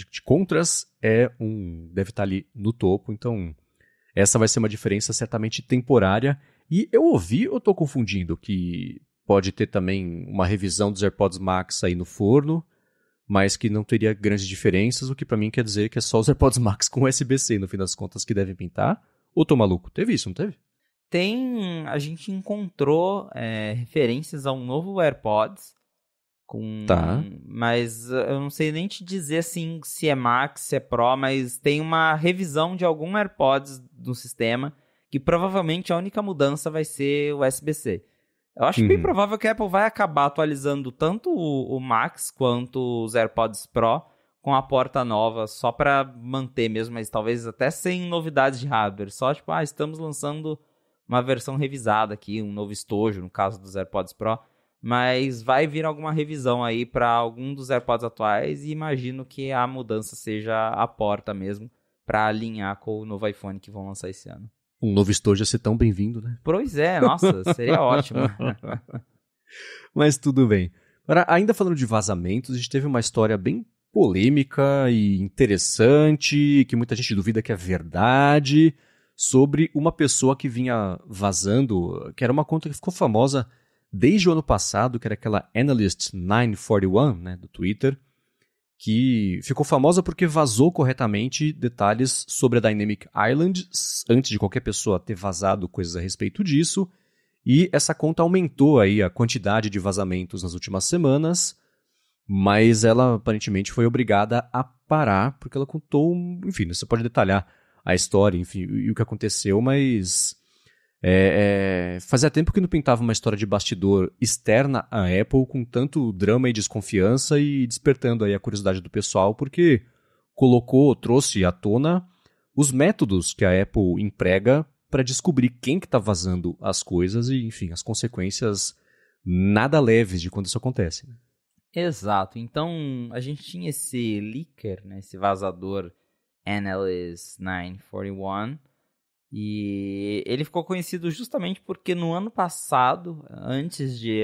deve estar ali no topo, então essa vai ser uma diferença certamente temporária. E eu ouvi, ou estou confundindo, que pode ter também uma revisão dos AirPods Max aí no forno, mas que não teria grandes diferenças, o que para mim quer dizer que é só os AirPods Max com USB-C, no fim das contas, que devem pintar. Ou tô maluco? Teve isso, não teve?
A gente encontrou referências a um novo AirPods,
Tá.
Mas eu não sei nem te dizer assim, se é Max, se é Pro, mas tem uma revisão de algum AirPods do sistema, que provavelmente a única mudança vai ser o USB-C. Eu acho bem provável que a Apple vai acabar atualizando tanto o Max quanto os AirPods Pro com a porta nova, só para manter mesmo, mas talvez até sem novidades de hardware. Só tipo, estamos lançando uma versão revisada aqui, um novo estojo, no caso dos AirPods Pro. Mas vai vir alguma revisão aí para algum dos AirPods atuais e imagino que a mudança seja a porta mesmo, para alinhar com o novo iPhone que vão lançar esse ano.
Um novo estojo ia ser tão bem-vindo, né?
Pois é, nossa, seria ótimo.
Mas tudo bem. Agora, ainda falando de vazamentos, a gente teve uma história bem polêmica e interessante, que muita gente duvida que é verdade, sobre uma pessoa que vinha vazando, que era uma conta que ficou famosa desde o ano passado, que era aquela Analyst941, né, do Twitter, que ficou famosa porque vazou corretamente detalhes sobre a Dynamic Island, antes de qualquer pessoa ter vazado coisas a respeito disso, e essa conta aumentou aí a quantidade de vazamentos nas últimas semanas, mas ela aparentemente foi obrigada a parar, porque ela contou, enfim, você pode detalhar a história, enfim, e o que aconteceu, mas fazia tempo que não pintava uma história de bastidor externa à Apple com tanto drama e desconfiança e despertando aí a curiosidade do pessoal, porque trouxe à tona os métodos que a Apple emprega para descobrir quem que está vazando as coisas e, enfim, as consequências nada leves de quando isso acontece. Né?
Exato. Então, a gente tinha esse leaker, né, esse vazador Analyst941, e ele ficou conhecido justamente porque no ano passado,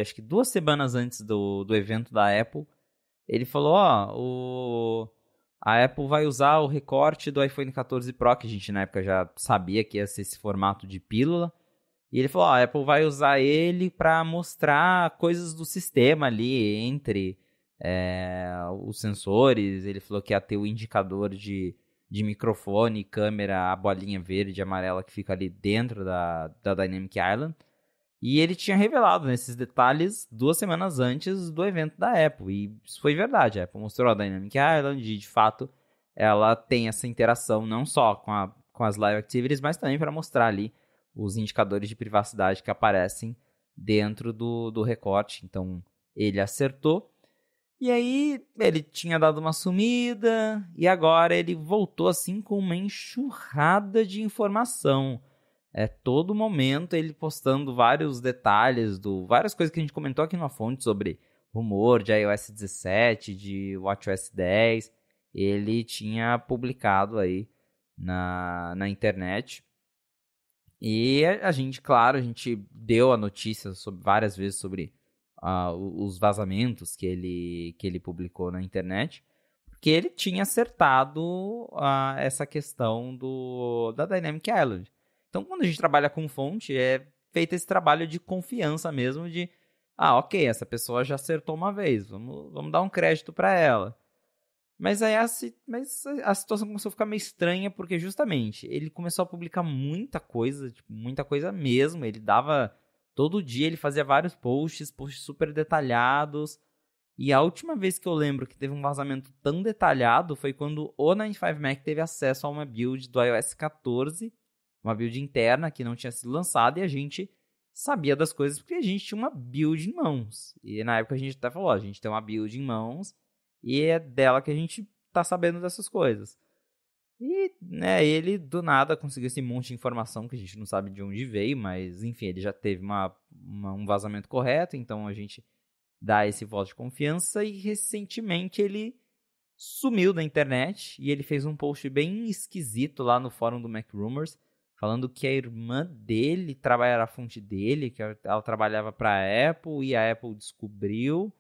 acho que 2 semanas antes do evento da Apple, ele falou, a Apple vai usar o recorte do iPhone 14 Pro, que a gente na época já sabia que ia ser esse formato de pílula. E ele falou, a Apple vai usar ele para mostrar coisas do sistema ali, entre os sensores. Ele falou que ia ter o indicador de microfone, câmera, a bolinha verde e amarela que fica ali dentro da Dynamic Island. E ele tinha revelado esses detalhes 2 semanas antes do evento da Apple. E isso foi verdade. A Apple mostrou a Dynamic Island e, de fato, ela tem essa interação não só com as Live Activities, mas também para mostrar ali os indicadores de privacidade que aparecem dentro do recorte. Então, ele acertou. E aí, ele tinha dado uma sumida e agora ele voltou assim com uma enxurrada de informação. Todo momento ele postando vários detalhes, várias coisas que a gente comentou aqui na fonte sobre rumor de iOS 17, de WatchOS 10. Ele tinha publicado aí na internet. E a gente deu a notícia várias vezes sobre os vazamentos que ele publicou na internet, porque ele tinha acertado essa questão da Dynamic Island. Então, quando a gente trabalha com fonte, é feito esse trabalho de confiança mesmo, de, ok, essa pessoa já acertou uma vez, vamos dar um crédito para ela. Mas aí a situação começou a ficar meio estranha, porque justamente ele começou a publicar muita coisa mesmo. Ele dava, todo dia ele fazia vários posts super detalhados. E a última vez que eu lembro que teve um vazamento tão detalhado foi quando o 95Mac teve acesso a uma build do iOS 14, uma build interna que não tinha sido lançada, e a gente sabia das coisas porque a gente tinha uma build em mãos. E na época a gente até falou, a gente tem uma build em mãos e é dela que a gente tá sabendo dessas coisas. E ele do nada conseguiu esse monte de informação que a gente não sabe de onde veio, mas enfim, ele já teve um vazamento correto, então a gente dá esse voto de confiança. E recentemente ele sumiu da internet e ele fez um post bem esquisito lá no fórum do Mac Rumors, falando que a irmã dele trabalhava na fonte dele, que ela trabalhava para a Apple e a Apple descobriu,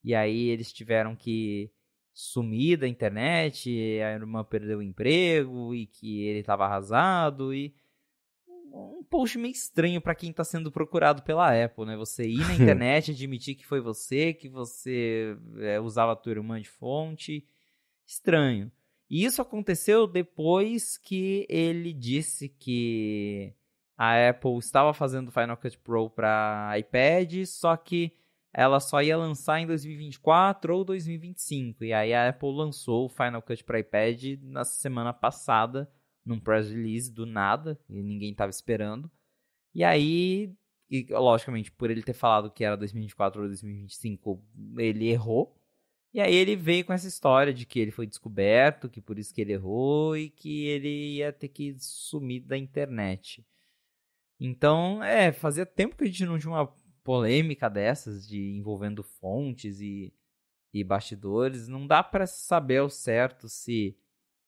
e aí eles tiveram que sumir da internet, e a irmã perdeu o emprego e que ele estava arrasado. E um post meio estranho para quem está sendo procurado pela Apple, né? Você ir na internet, admitir que foi você, que você usava a tua irmã de fonte. Estranho. E isso aconteceu depois que ele disse que a Apple estava fazendo o Final Cut Pro para iPad, só que ela só ia lançar em 2024 ou 2025. E aí a Apple lançou o Final Cut para iPad na semana passada, num press release do nada, e ninguém estava esperando. E aí, logicamente, por ele ter falado que era 2024 ou 2025, ele errou. E aí ele veio com essa história de que ele foi descoberto, que por isso que ele errou e que ele ia ter que sumir da internet. Então, fazia tempo que a gente não tinha uma polêmica dessas, envolvendo fontes e bastidores. Não dá para saber ao certo se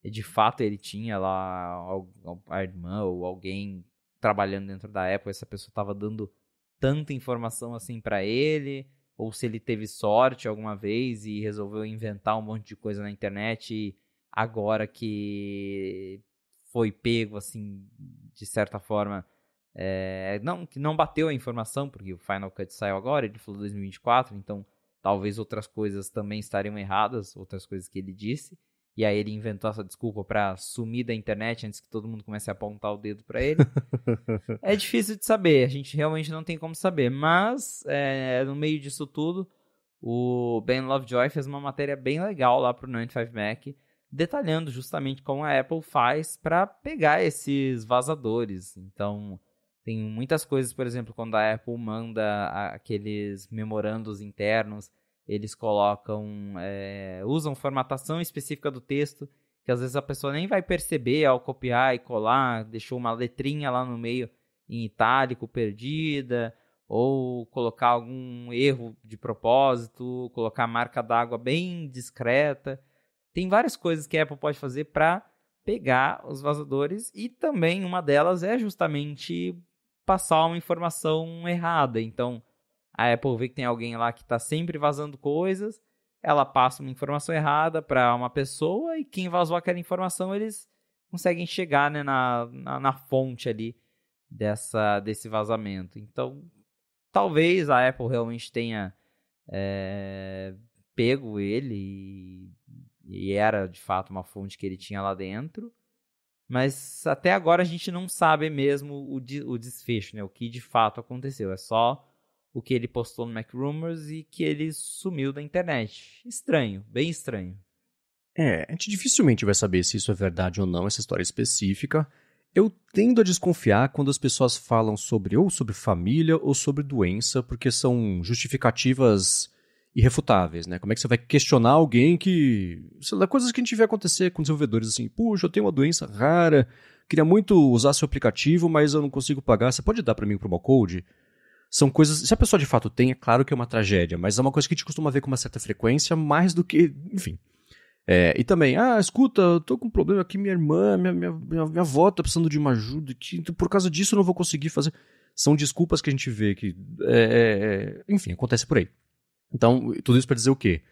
de fato ele tinha lá a irmã ou alguém trabalhando dentro da Apple, essa pessoa estava dando tanta informação assim para ele, ou se ele teve sorte alguma vez e resolveu inventar um monte de coisa na internet e agora que foi pego assim, de certa forma, que não bateu a informação, porque o Final Cut saiu agora, ele falou 2024, então talvez outras coisas também estariam erradas, outras coisas que ele disse, e aí ele inventou essa desculpa para sumir da internet antes que todo mundo comece a apontar o dedo para ele. É difícil de saber, a gente realmente não tem como saber, mas no meio disso tudo, o Ben Lovejoy fez uma matéria bem legal lá pro 95Mac, detalhando justamente como a Apple faz para pegar esses vazadores. Então, tem muitas coisas, por exemplo, quando a Apple manda aqueles memorandos internos, eles usam formatação específica do texto, que às vezes a pessoa nem vai perceber ao copiar e colar, deixou uma letrinha lá no meio em itálico perdida, ou colocar algum erro de propósito, colocar a marca d'água bem discreta. Tem várias coisas que a Apple pode fazer para pegar os vazadores, e também uma delas é justamente passar uma informação errada. Então, a Apple vê que tem alguém lá que está sempre vazando coisas, ela passa uma informação errada para uma pessoa e quem vazou aquela informação, eles conseguem chegar, né, na fonte ali desse vazamento. Então, talvez a Apple realmente tenha pego ele e era, de fato, uma fonte que ele tinha lá dentro. Mas até agora a gente não sabe mesmo o desfecho, né? O que de fato aconteceu. É só o que ele postou no Mac Rumors e que ele sumiu da internet. Estranho, bem estranho.
A gente dificilmente vai saber se isso é verdade ou não, essa história específica. Eu tendo a desconfiar quando as pessoas falam ou sobre família ou sobre doença, porque são justificativas irrefutáveis, né? Como é que você vai questionar alguém que... sei lá, coisas que a gente vê acontecer com desenvolvedores assim, puxa, eu tenho uma doença rara, queria muito usar seu aplicativo, mas eu não consigo pagar, você pode dar para mim o promo code? São coisas... se a pessoa de fato tem, é claro que é uma tragédia, mas é uma coisa que a gente costuma ver com uma certa frequência, mais do que... enfim... e também, escuta, eu tô com um problema aqui, minha irmã, minha avó tá precisando de uma ajuda, então por causa disso eu não vou conseguir fazer. São desculpas que a gente vê que, enfim, acontece por aí. Então, tudo isso para dizer o quê?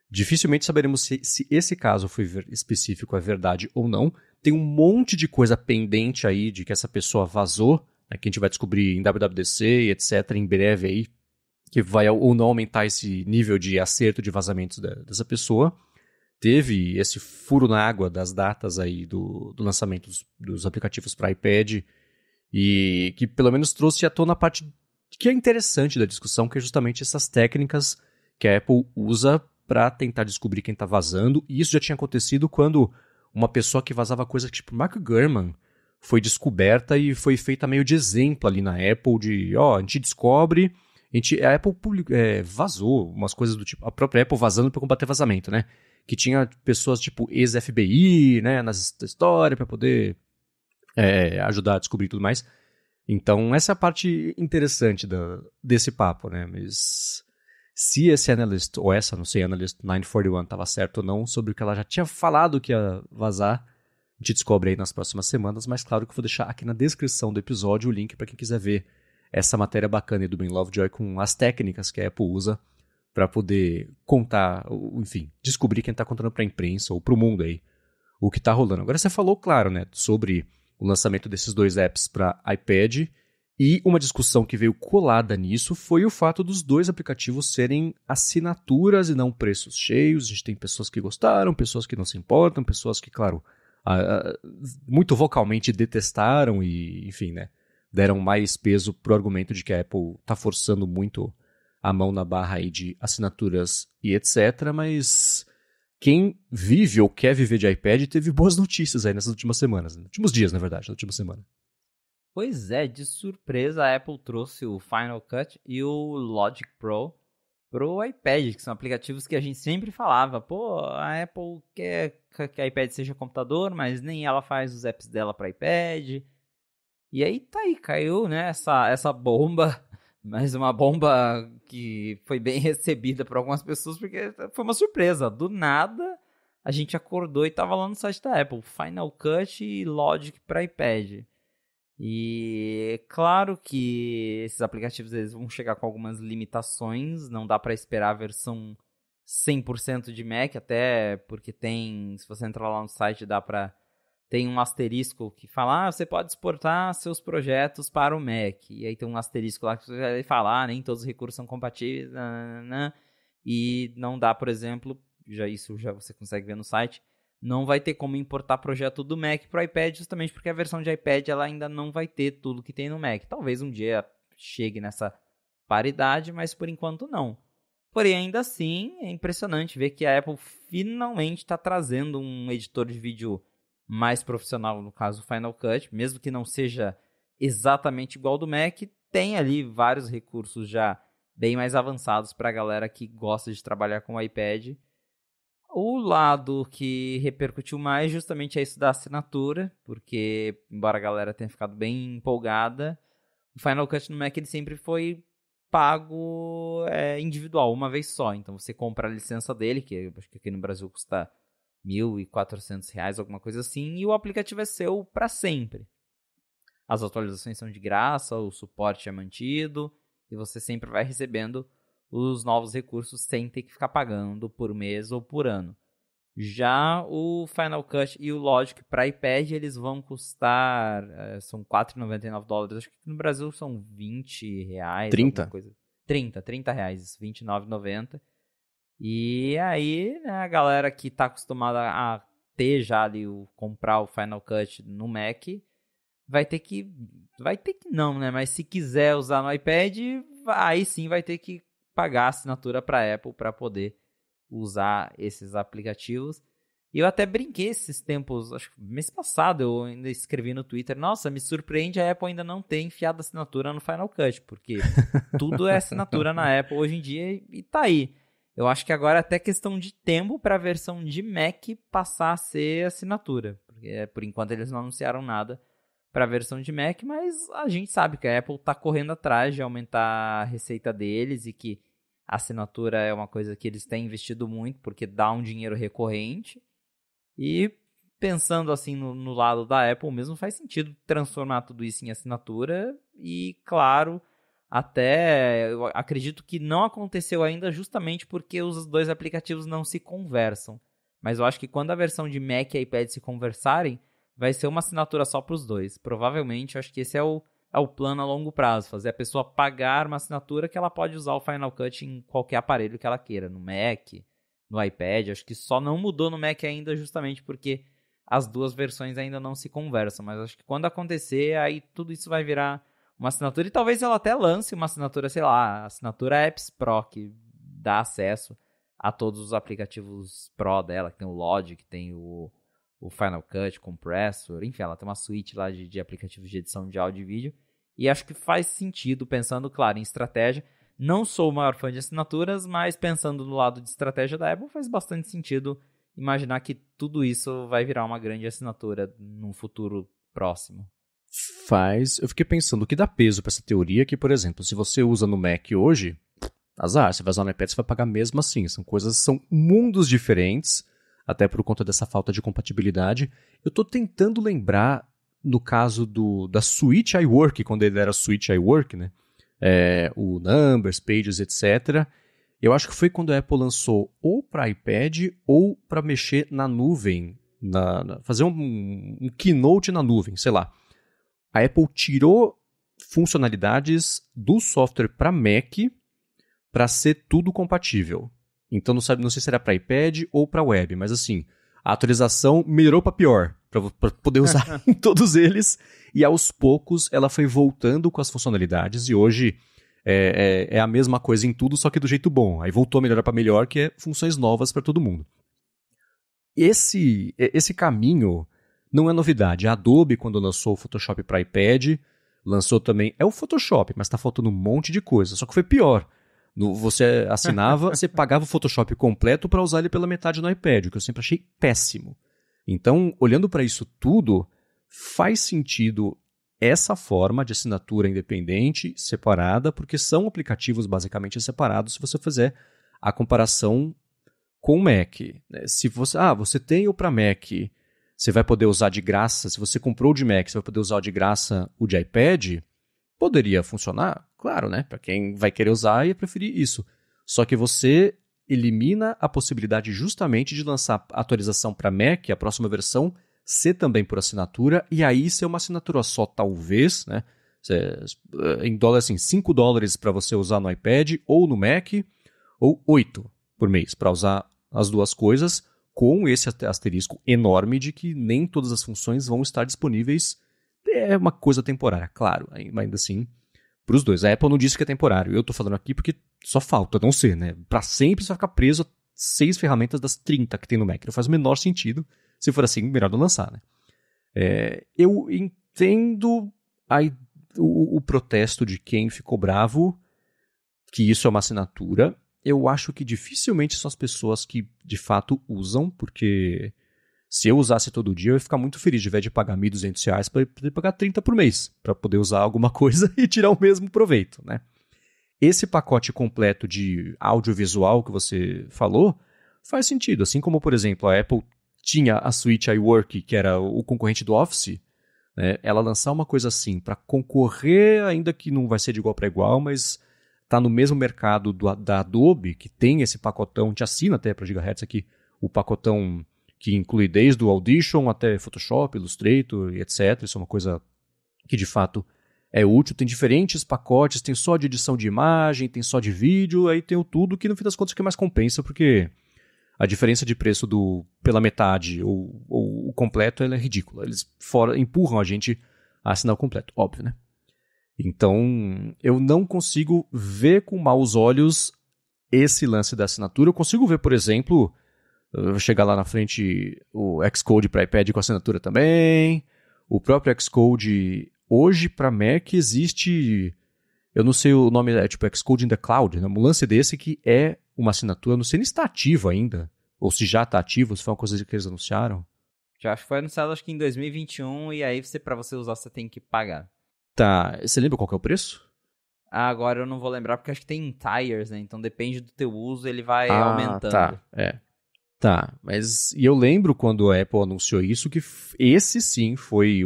Dificilmente saberemos se esse caso foi específico, é verdade ou não. Tem um monte de coisa pendente aí de que essa pessoa vazou, né, que a gente vai descobrir em WWDC e etc. em breve aí, que vai ou não aumentar esse nível de acerto de vazamentos dessa pessoa. Teve esse furo na água das datas aí do lançamento dos aplicativos para iPad e que pelo menos trouxe à tona a parte que é interessante da discussão, que é justamente essas técnicas que a Apple usa para tentar descobrir quem está vazando. E isso já tinha acontecido quando uma pessoa que vazava coisas tipo Mark Gurman foi descoberta e foi feita meio de exemplo ali na Apple de, a gente descobre, a Apple vazou umas coisas do tipo, a própria Apple vazando para combater vazamento, né? Que tinha pessoas tipo ex-FBI, né, na história para poder ajudar a descobrir tudo mais. Então, essa é a parte interessante desse papo, né? Mas se esse analyst, ou essa, não sei, analyst 941 estava certo ou não sobre o que ela já tinha falado que ia vazar, a gente descobre aí nas próximas semanas, mas claro que eu vou deixar aqui na descrição do episódio o link para quem quiser ver essa matéria bacana do Ben Lovejoy com as técnicas que a Apple usa para poder contar, enfim, descobrir quem está contando para a imprensa ou para o mundo aí o que está rolando. Agora você falou, claro, né, sobre o lançamento desses dois apps para iPad e uma discussão que veio colada nisso foi o fato dos dois aplicativos serem assinaturas e não preços cheios. A gente tem pessoas que gostaram, pessoas que não se importam, pessoas que, claro, muito vocalmente detestaram e, enfim, né, deram mais peso pro argumento de que a Apple está forçando muito a mão na barra aí de assinaturas e etc, mas quem vive ou quer viver de iPad teve boas notícias aí nessas últimas semanas, né? Últimos dias, na verdade, na última semana.
Pois é, de surpresa a Apple trouxe o Final Cut e o Logic Pro pro iPad, que são aplicativos que a gente sempre falava, pô, a Apple quer que a iPad seja computador, mas nem ela faz os apps dela para iPad. E aí tá aí, caiu, né, essa bomba, mais uma bomba que foi bem recebida por algumas pessoas, porque foi uma surpresa. Do nada, a gente acordou e tava lá no site da Apple, Final Cut e Logic para iPad. E claro que esses aplicativos eles vão chegar com algumas limitações, não dá para esperar a versão 100% de Mac, até porque tem, se você entrar lá no site, tem um asterisco que fala, você pode exportar seus projetos para o Mac. E aí tem um asterisco lá que você vai falar, nem todos os recursos são compatíveis, e não dá, por exemplo, isso já você consegue ver no site, não vai ter como importar projeto do Mac para o iPad, justamente porque a versão de iPad ela ainda não vai ter tudo que tem no Mac. Talvez um dia chegue nessa paridade, mas por enquanto não. Porém, ainda assim, é impressionante ver que a Apple finalmente está trazendo um editor de vídeo mais profissional, no caso o Final Cut, mesmo que não seja exatamente igual ao do Mac, tem ali vários recursos já bem mais avançados para a galera que gosta de trabalhar com o iPad. O lado que repercutiu mais justamente é isso da assinatura, porque embora a galera tenha ficado bem empolgada, o Final Cut no Mac ele sempre foi pago individual, uma vez só. Então você compra a licença dele, que acho que aqui no Brasil custa R$1.400, alguma coisa assim, e o aplicativo é seu para sempre. As atualizações são de graça, o suporte é mantido, e você sempre vai recebendo os novos recursos sem ter que ficar pagando por mês ou por ano. Já o Final Cut e o Logic para iPad, eles vão custar, são $4,99, acho que no Brasil são R$20.
30?
Coisa. R$30, R$29,90. E aí, né, a galera que está acostumada a ter já ali, comprar o Final Cut no Mac, vai ter que não, né, mas se quiser usar no iPad, aí sim vai ter que pagar a assinatura para a Apple para poder usar esses aplicativos. E eu até brinquei esses tempos, acho que mês passado eu ainda escrevi no Twitter, nossa, me surpreende a Apple ainda não ter enfiado assinatura no Final Cut, porque tudo é assinatura na Apple hoje em dia e tá aí. Eu acho que agora é até questão de tempo para a versão de Mac passar a ser assinatura, porque por enquanto eles não anunciaram nada para a versão de Mac, mas a gente sabe que a Apple está correndo atrás de aumentar a receita deles e que a assinatura é uma coisa que eles têm investido muito, porque dá um dinheiro recorrente. E pensando assim no lado da Apple mesmo, faz sentido transformar tudo isso em assinatura. E claro, até eu acredito que não aconteceu ainda justamente porque os dois aplicativos não se conversam. Mas eu acho que quando a versão de Mac e iPad se conversarem, vai ser uma assinatura só para os dois. Provavelmente, eu acho que esse é o plano a longo prazo, fazer a pessoa pagar uma assinatura que ela pode usar o Final Cut em qualquer aparelho que ela queira, no Mac, no iPad. Acho que só não mudou no Mac ainda justamente porque as duas versões ainda não se conversam, mas acho que quando acontecer, aí tudo isso vai virar uma assinatura e talvez ela até lance uma assinatura, sei lá, assinatura Apps Pro, que dá acesso a todos os aplicativos Pro dela, que tem o Logic, tem o Final Cut, Compressor, enfim, ela tem uma suite lá de aplicativos de edição de áudio e vídeo, e acho que faz sentido, pensando, claro, em estratégia. Não sou o maior fã de assinaturas, mas pensando no lado de estratégia da Apple, faz bastante sentido imaginar que tudo isso vai virar uma grande assinatura num futuro próximo.
Faz. Eu fiquei pensando, o que dá peso para essa teoria que, por exemplo, se você usa no Mac hoje, azar, você vai usar no iPad, você vai pagar mesmo assim. São mundos diferentes, até por conta dessa falta de compatibilidade. Eu estou tentando lembrar, no caso da suite iWork, quando ele era a suite iWork, né? O Numbers, Pages, etc. Eu acho que foi quando a Apple lançou ou para iPad ou para mexer na nuvem, fazer um keynote na nuvem, sei lá. A Apple tirou funcionalidades do software para Mac para ser tudo compatível. Então não sei se era para iPad ou para web, mas assim, a atualização melhorou para pior, para poder usar em todos eles, e aos poucos ela foi voltando com as funcionalidades, e hoje é a mesma coisa em tudo, só que do jeito bom. Aí voltou a melhorar para melhor, que é funções novas para todo mundo. Esse caminho não é novidade. A Adobe, quando lançou o Photoshop para iPad, lançou também... É o Photoshop, mas está faltando um monte de coisa, só que foi pior. Você assinava, você pagava o Photoshop completo para usar ele pela metade no iPad, o que eu sempre achei péssimo. Então, olhando para isso tudo, faz sentido essa forma de assinatura independente, separada, porque são aplicativos basicamente separados se você fizer a comparação com o Mac. Se você tem o para Mac, você vai poder usar de graça, se você comprou o de Mac, você vai poder usar de graça o de iPad, poderia funcionar? Claro, né? Para quem vai querer usar, ia preferir isso. Só que você elimina a possibilidade justamente de lançar a atualização para Mac, a próxima versão, ser também por assinatura, e aí ser uma assinatura só, talvez, né? Em dólar, assim, $5 para você usar no iPad ou no Mac, ou $8 por mês para usar as duas coisas, com esse asterisco enorme de que nem todas as funções vão estar disponíveis. É uma coisa temporária, claro, ainda assim, para os dois. A Apple não disse que é temporário. Eu estou falando aqui porque só falta não ser, né? Para sempre você vai ficar preso a 6 ferramentas das 30 que tem no Mac. Não faz o menor sentido. Se for assim, melhor não lançar, né? Eu entendo o protesto de quem ficou bravo, que isso é uma assinatura. Eu acho que dificilmente são as pessoas que de fato usam, porque se eu usasse todo dia, eu ia ficar muito feliz de, ao invés de pagar R$1.200, para poder pagar 30 por mês, para poder usar alguma coisa e tirar o mesmo proveito, né? Esse pacote completo de audiovisual que você falou faz sentido. Assim como, por exemplo, a Apple tinha a suite iWork, que era o concorrente do Office, né? Ela lançar uma coisa assim para concorrer, ainda que não vai ser de igual para igual, mas tá no mesmo mercado da Adobe, que tem esse pacotão, a gente assina até para Gigahertz aqui, o pacotão que inclui desde o Audition até Photoshop, Illustrator e etc. Isso é uma coisa que de fato é útil. Tem diferentes pacotes, tem só de edição de imagem, tem só de vídeo, aí tem o tudo que no fim das contas é o que mais compensa, porque a diferença de preço pela metade ou o completo ela é ridícula. Eles empurram a gente a assinar o completo, óbvio, né? Então, eu não consigo ver com maus olhos esse lance da assinatura. Eu consigo ver, por exemplo, chegar lá na frente o Xcode para iPad com assinatura também. O próprio Xcode, hoje para Mac existe, eu não sei o nome, é tipo Xcode in the Cloud, né? Um lance desse que é uma assinatura, não sei nem se está ativo ainda, ou se já está ativo, se foi uma coisa que eles anunciaram.
Já acho que foi anunciado acho que em 2021 e aí para você usar você tem que pagar.
Tá, você lembra qual que é o preço?
Agora eu não vou lembrar porque acho que tem tiers, né? Então depende do teu uso, ele vai aumentando.
Tá, mas e eu lembro quando a Apple anunciou isso que esse sim foi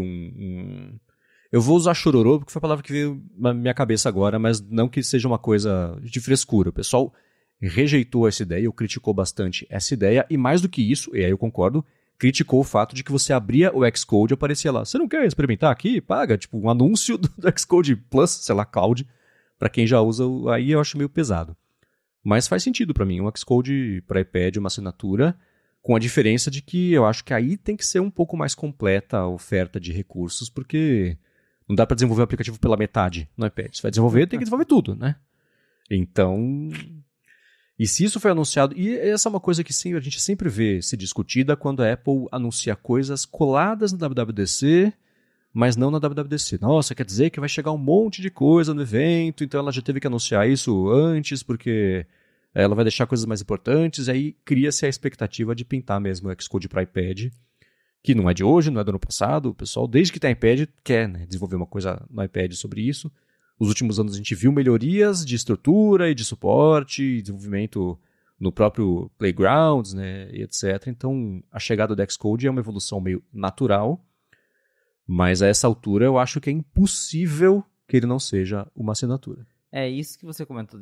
Eu vou usar chororô porque foi a palavra que veio na minha cabeça agora, mas não que seja uma coisa de frescura. O pessoal rejeitou essa ideia, ou criticou bastante essa ideia, e mais do que isso, e aí eu concordo, criticou o fato de que você abria o Xcode e aparecia lá, você não quer experimentar aqui? Paga, tipo um anúncio do Xcode Plus, sei lá, Cloud, pra quem já usa, aí eu acho meio pesado. Mas faz sentido pra mim, um Xcode para iPad, uma assinatura, com a diferença de que eu acho que aí tem que ser um pouco mais completa a oferta de recursos, porque não dá pra desenvolver o aplicativo pela metade no iPad. Se vai desenvolver, tem que desenvolver tudo, né? Então... E se isso foi anunciado, e essa é uma coisa que a gente sempre vê ser discutida quando a Apple anuncia coisas coladas na WWDC, mas não na WWDC. Nossa, quer dizer que vai chegar um monte de coisa no evento, então ela já teve que anunciar isso antes, porque ela vai deixar coisas mais importantes, e aí cria-se a expectativa de pintar mesmo o Xcode para iPad, que não é de hoje, não é do ano passado. O pessoal, desde que tem iPad, quer, né, desenvolver uma coisa no iPad sobre isso. Nos últimos anos a gente viu melhorias de estrutura e de suporte, e desenvolvimento no próprio Playgrounds, né, e etc. Então, a chegada do Xcode é uma evolução meio natural, mas a essa altura eu acho que é impossível que ele não seja uma assinatura.
É isso que você comentou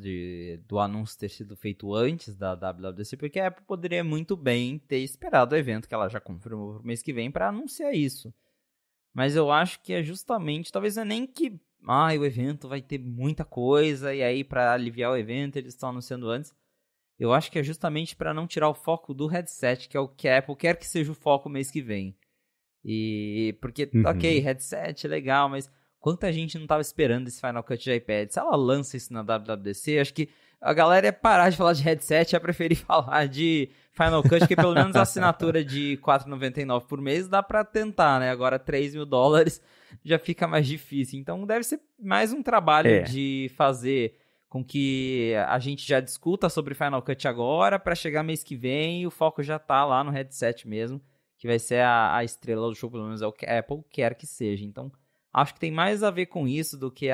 do anúncio ter sido feito antes da WWDC, porque a Apple poderia muito bem ter esperado o evento que ela já confirmou para o mês que vem para anunciar isso. Mas eu acho que é justamente, talvez não é nem que o evento vai ter muita coisa, e aí para aliviar o evento eles estão anunciando antes. Eu acho que é justamente para não tirar o foco do headset, que é o que a Apple quer que seja o foco mês que vem. E porque, ok, headset é legal, mas quanta gente não estava esperando esse Final Cut de iPad? Se ela lança isso na WWDC, acho que a galera ia parar de falar de headset e ia preferir falar de Final Cut, porque pelo menos a assinatura de R$ 4,99 por mês dá para tentar, né? Agora $3.000 já fica mais difícil. Então deve ser mais um trabalho de fazer com que a gente já discuta sobre Final Cut agora, para chegar mês que vem e o foco já tá lá no headset mesmo, que vai ser a estrela do show, pelo menos é o que a Apple quer que seja. Então, acho que tem mais a ver com isso do que,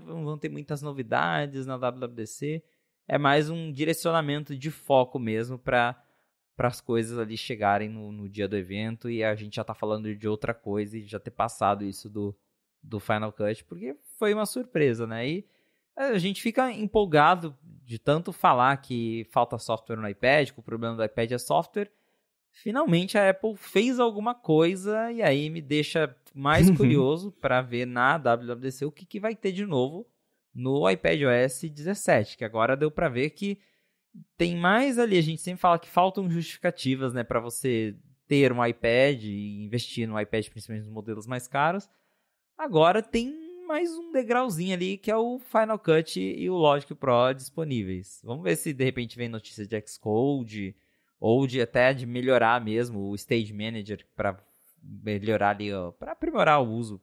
vão ter muitas novidades na WWDC. É mais um direcionamento de foco mesmo para as coisas ali chegarem no dia do evento e a gente já tá falando de outra coisa e já ter passado isso do Final Cut, porque foi uma surpresa, né? E a gente fica empolgado de tanto falar que falta software no iPad, que o problema do iPad é software. Finalmente a Apple fez alguma coisa e aí me deixa mais curioso para ver na WWDC o que vai ter de novo no iPadOS 17, que agora deu para ver que tem mais ali. A gente sempre fala que faltam justificativas, né, para você ter um iPad e investir no iPad, principalmente nos modelos mais caros. Agora tem mais um degrauzinho ali, que é o Final Cut e o Logic Pro disponíveis. Vamos ver se de repente vem notícia de Xcode ou até de melhorar mesmo o Stage Manager para melhorar ali, para aprimorar o uso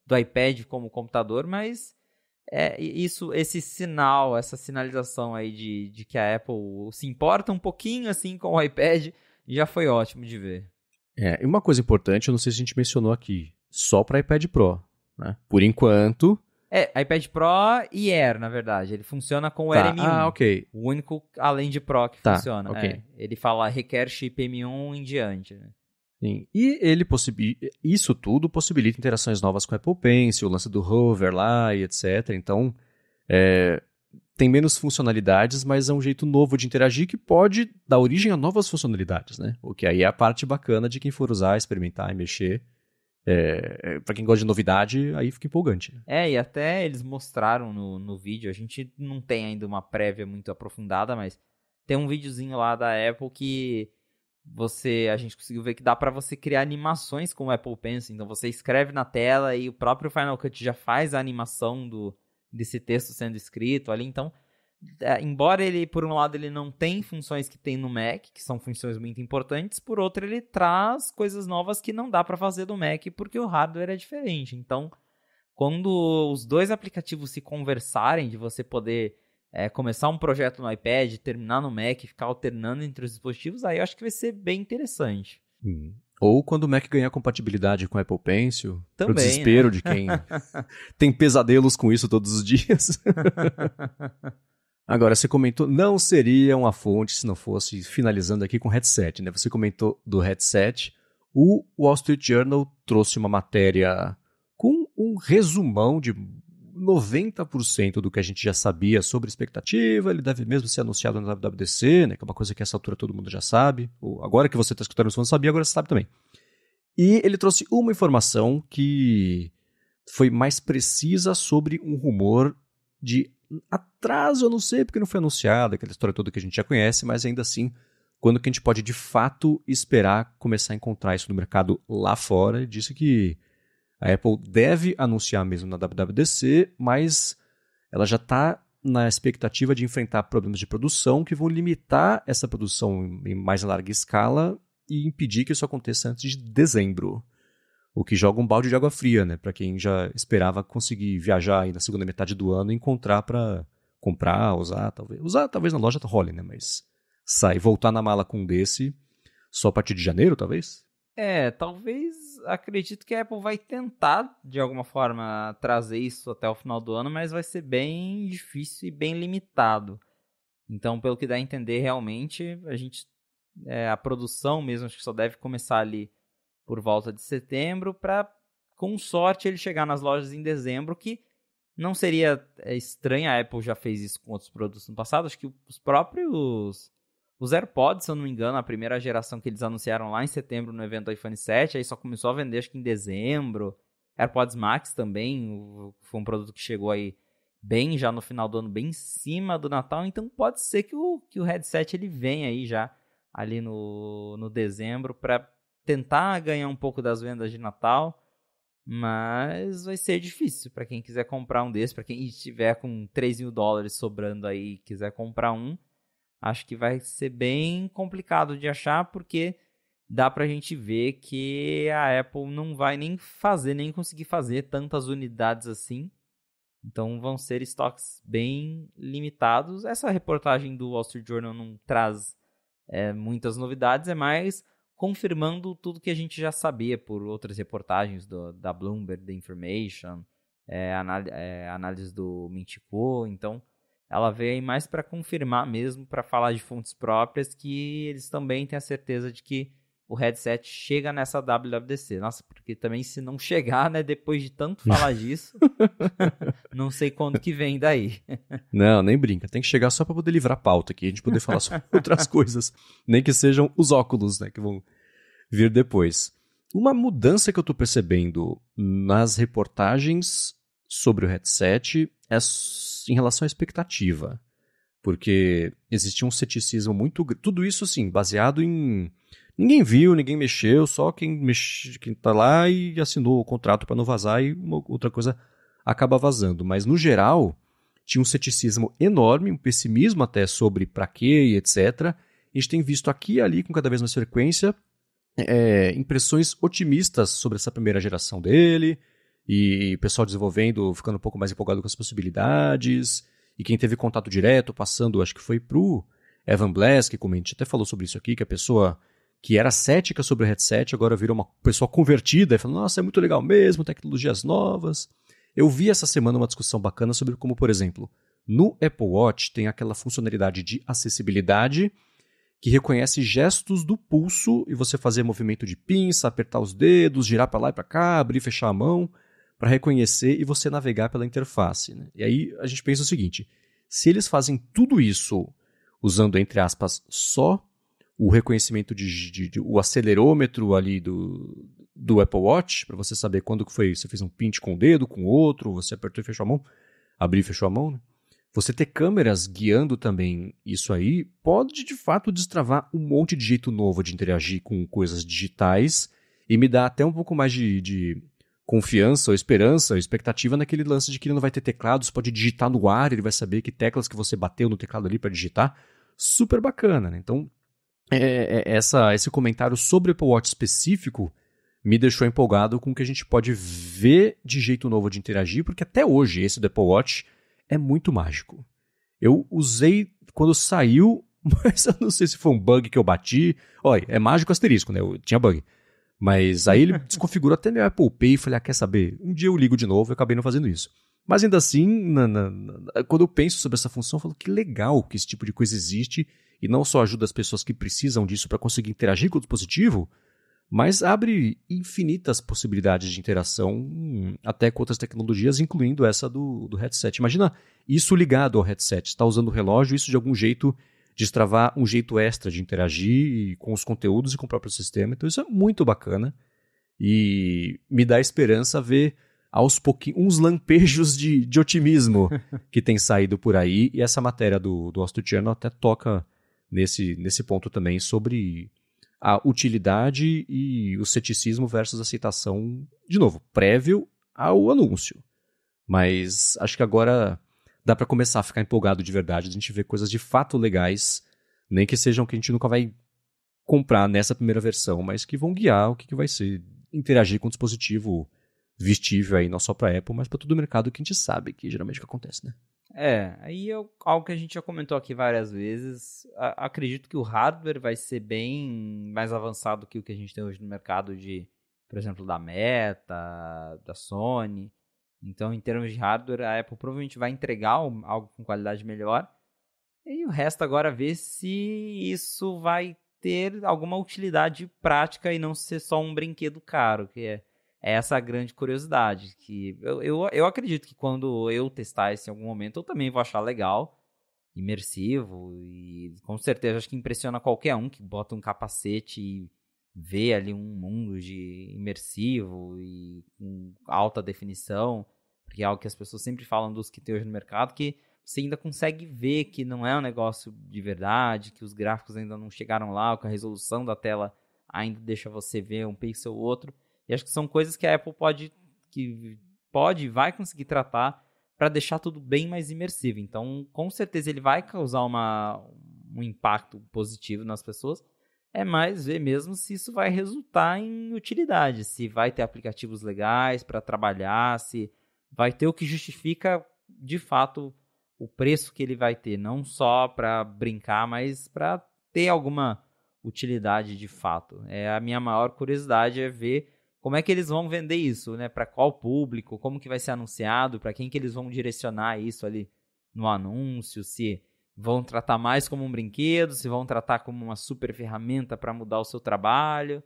do iPad como computador, mas esse sinal, essa sinalização aí de que a Apple se importa um pouquinho assim com o iPad, já foi ótimo de ver.
E uma coisa importante, eu não sei se a gente mencionou aqui, só para iPad Pro, né? Por enquanto...
iPad Pro e Air, na verdade. Ele funciona com o Air M1.
Ok.
O único, além de Pro, que funciona.
Okay.
Ele fala, requer chip M1 em diante, né?
Sim. E ele isso tudo possibilita interações novas com o Apple Pencil, o lance do Hover lá e etc. Então, tem menos funcionalidades, mas é um jeito novo de interagir que pode dar origem a novas funcionalidades, né? O que aí é a parte bacana de quem for usar, experimentar e mexer. Pra quem gosta de novidade, aí fica empolgante.
E até eles mostraram no vídeo, a gente não tem ainda uma prévia muito aprofundada, mas tem um videozinho lá da Apple que a gente conseguiu ver que dá pra você criar animações com o Apple Pencil. Então você escreve na tela e o próprio Final Cut já faz a animação desse texto sendo escrito ali. Então, embora ele, por um lado, ele não tem funções que tem no Mac, que são funções muito importantes, por outro, ele traz coisas novas que não dá para fazer do Mac, porque o hardware é diferente. Então, quando os dois aplicativos se conversarem, de você poder começar um projeto no iPad, terminar no Mac, ficar alternando entre os dispositivos, aí eu acho que vai ser bem interessante.
Ou quando o Mac ganhar compatibilidade com o Apple Pencil,
também,
pro desespero,
né?
de quem tem pesadelos com isso todos os dias. Agora, você comentou, não seria uma fonte se não fosse, finalizando aqui com headset, né? Você comentou do headset. O Wall Street Journal trouxe uma matéria com um resumão de 90% do que a gente já sabia sobre expectativa. Ele deve mesmo ser anunciado no WWDC, né? Que é uma coisa que a essa altura todo mundo já sabe. Agora que você está escutando isso, não sabia, agora você sabe também. E ele trouxe uma informação que foi mais precisa sobre um rumor de atraso, eu não sei porque não foi anunciado, aquela história toda que a gente já conhece, mas ainda assim, quando que a gente pode de fato esperar começar a encontrar isso no mercado lá fora. Ele disse que a Apple deve anunciar mesmo na WWDC, mas ela já está na expectativa de enfrentar problemas de produção que vão limitar essa produção em mais larga escala e impedir que isso aconteça antes de dezembro. O que joga um balde de água fria, né? Para quem já esperava conseguir viajar aí na segunda metade do ano e encontrar para comprar, usar, talvez. Usar talvez na loja role, né? Mas voltar na mala com um desse só a partir de janeiro, talvez?
Talvez, acredito que a Apple vai tentar, de alguma forma, trazer isso até o final do ano, mas vai ser bem difícil e bem limitado. Então, pelo que dá a entender, realmente, a produção mesmo, acho que só deve começar ali por volta de setembro, para, com sorte, ele chegar nas lojas em dezembro, que não seria estranho, a Apple já fez isso com outros produtos no passado, acho que os próprios os AirPods, se eu não me engano, a primeira geração que eles anunciaram lá em setembro no evento do iPhone 7, aí só começou a vender acho que em dezembro. AirPods Max também, foi um produto que chegou aí bem já no final do ano, bem em cima do Natal, então pode ser que o headset ele venha aí já ali no dezembro para tentar ganhar um pouco das vendas de Natal, mas vai ser difícil para quem quiser comprar um desses, para quem estiver com $3.000 sobrando aí e quiser comprar um, acho que vai ser bem complicado de achar, porque dá pra gente ver que a Apple não vai nem conseguir fazer tantas unidades assim. Então vão ser estoques bem limitados. Essa reportagem do Wall Street Journal não traz muitas novidades, é mais confirmando tudo que a gente já sabia por outras reportagens da Bloomberg, da Information, análise do Mintico. Então ela veio aí mais para confirmar mesmo, para falar de fontes próprias, que eles também têm a certeza de que o headset chega nessa WWDC. Nossa, porque também se não chegar, né, depois de tanto falar disso, não sei quando que vem daí.
Não, nem brinca. Tem que chegar só para poder livrar a pauta aqui, a gente poder falar sobre outras coisas, nem que sejam os óculos, né, que vão vir depois. Uma mudança que eu estou percebendo nas reportagens sobre o headset é em relação à expectativa, porque existia um ceticismo muito grande. Tudo isso, assim, baseado em ninguém viu, ninguém mexeu, só quem tá lá e assinou o contrato para não vazar e uma outra coisa acaba vazando. Mas, no geral, tinha um ceticismo enorme, um pessimismo até sobre para quê e etc. A gente tem visto aqui e ali, com cada vez mais frequência, impressões otimistas sobre essa primeira geração dele, e o pessoal desenvolvendo, ficando um pouco mais empolgado com as possibilidades, e quem teve contato direto, passando, acho que foi pro Evan Blass, que como a gente até falou sobre isso aqui, que a pessoa que era cética sobre o headset, agora virou uma pessoa convertida, e falou, nossa, é muito legal mesmo, tecnologias novas. Eu vi essa semana uma discussão bacana sobre como, por exemplo, no Apple Watch tem aquela funcionalidade de acessibilidade que reconhece gestos do pulso e você fazer movimento de pinça, apertar os dedos, girar para lá e para cá, abrir e fechar a mão, para reconhecer e você navegar pela interface. Né? E aí a gente pensa o seguinte, Se eles fazem tudo isso usando, entre aspas, só o reconhecimento o acelerômetro ali do Apple Watch, para você saber quando que foi, você fez um pinch com o dedo, com o outro, você apertou e fechou a mão, abriu e fechou a mão, né? Você ter câmeras guiando também isso aí pode, de fato, destravar um monte de jeito novo de interagir com coisas digitais e me dá até um pouco mais de confiança ou esperança, ou expectativa naquele lance de que ele não vai ter teclado, você pode digitar no ar, ele vai saber que teclas que você bateu no teclado ali para digitar. Super bacana, né? Então, esse comentário sobre o Apple Watch específico me deixou empolgado com o que a gente pode ver de jeito novo de interagir, porque até hoje esse do Apple Watch é muito mágico. Eu usei quando saiu, mas eu não sei se foi um bug que eu bati. Olha, é mágico asterisco, né? Eu tinha bug. Mas aí ele desconfigurou até meu Apple Pay e falei, quer saber? Um dia eu ligo de novo e acabei não fazendo isso. Mas ainda assim, quando eu penso sobre essa função, eu falo que legal que esse tipo de coisa existe e não só ajuda as pessoas que precisam disso para conseguir interagir com o dispositivo, mas abre infinitas possibilidades de interação até com outras tecnologias, incluindo essa do headset. Imagina isso ligado ao headset. Você está usando o relógio, isso de algum jeito destravar um jeito extra de interagir com os conteúdos e com o próprio sistema. Então isso é muito bacana e me dá esperança ver aos pouquinhos uns lampejos de otimismo que tem saído por aí. E essa matéria do Wall Street Journal até toca nesse ponto também sobre a utilidade e o ceticismo versus aceitação, de novo, prévio ao anúncio. Mas acho que agora dá para começar a ficar empolgado de verdade, a gente ver coisas de fato legais, nem que sejam que a gente nunca vai comprar nessa primeira versão, mas que vão guiar o que vai ser interagir com o dispositivo vestível aí, não só para Apple, mas para todo o mercado que a gente sabe que geralmente é o que acontece, né?
Aí algo que a gente já comentou aqui várias vezes, acredito que o hardware vai ser bem mais avançado que o que a gente tem hoje no mercado por exemplo, da Meta, da Sony. Então, em termos de hardware, a Apple provavelmente vai entregar algo com qualidade melhor. E o resto agora é ver se isso vai ter alguma utilidade prática e não ser só um brinquedo caro, que é essa a grande curiosidade. Que eu acredito que quando eu testar isso em algum momento, eu também vou achar legal, imersivo, e com certeza acho que impressiona qualquer um que bota um capacete e vê ali um mundo de imersivo e com alta definição, porque é algo que as pessoas sempre falam dos que tem hoje no mercado, que você ainda consegue ver que não é um negócio de verdade, que os gráficos ainda não chegaram lá, ou que a resolução da tela ainda deixa você ver um pixel ou outro. E acho que são coisas que a Apple vai conseguir tratar para deixar tudo bem mais imersivo. Então, com certeza, ele vai causar um impacto positivo nas pessoas. É mais ver mesmo se isso vai resultar em utilidade, se vai ter aplicativos legais para trabalhar, se vai ter o que justifica, de fato, o preço que ele vai ter. Não só para brincar, mas para ter alguma utilidade de fato. A minha maior curiosidade é ver como é que eles vão vender isso, né? Para qual público, como que vai ser anunciado, para quem que eles vão direcionar isso ali no anúncio, se vão tratar mais como um brinquedo, se vão tratar como uma super ferramenta para mudar o seu trabalho.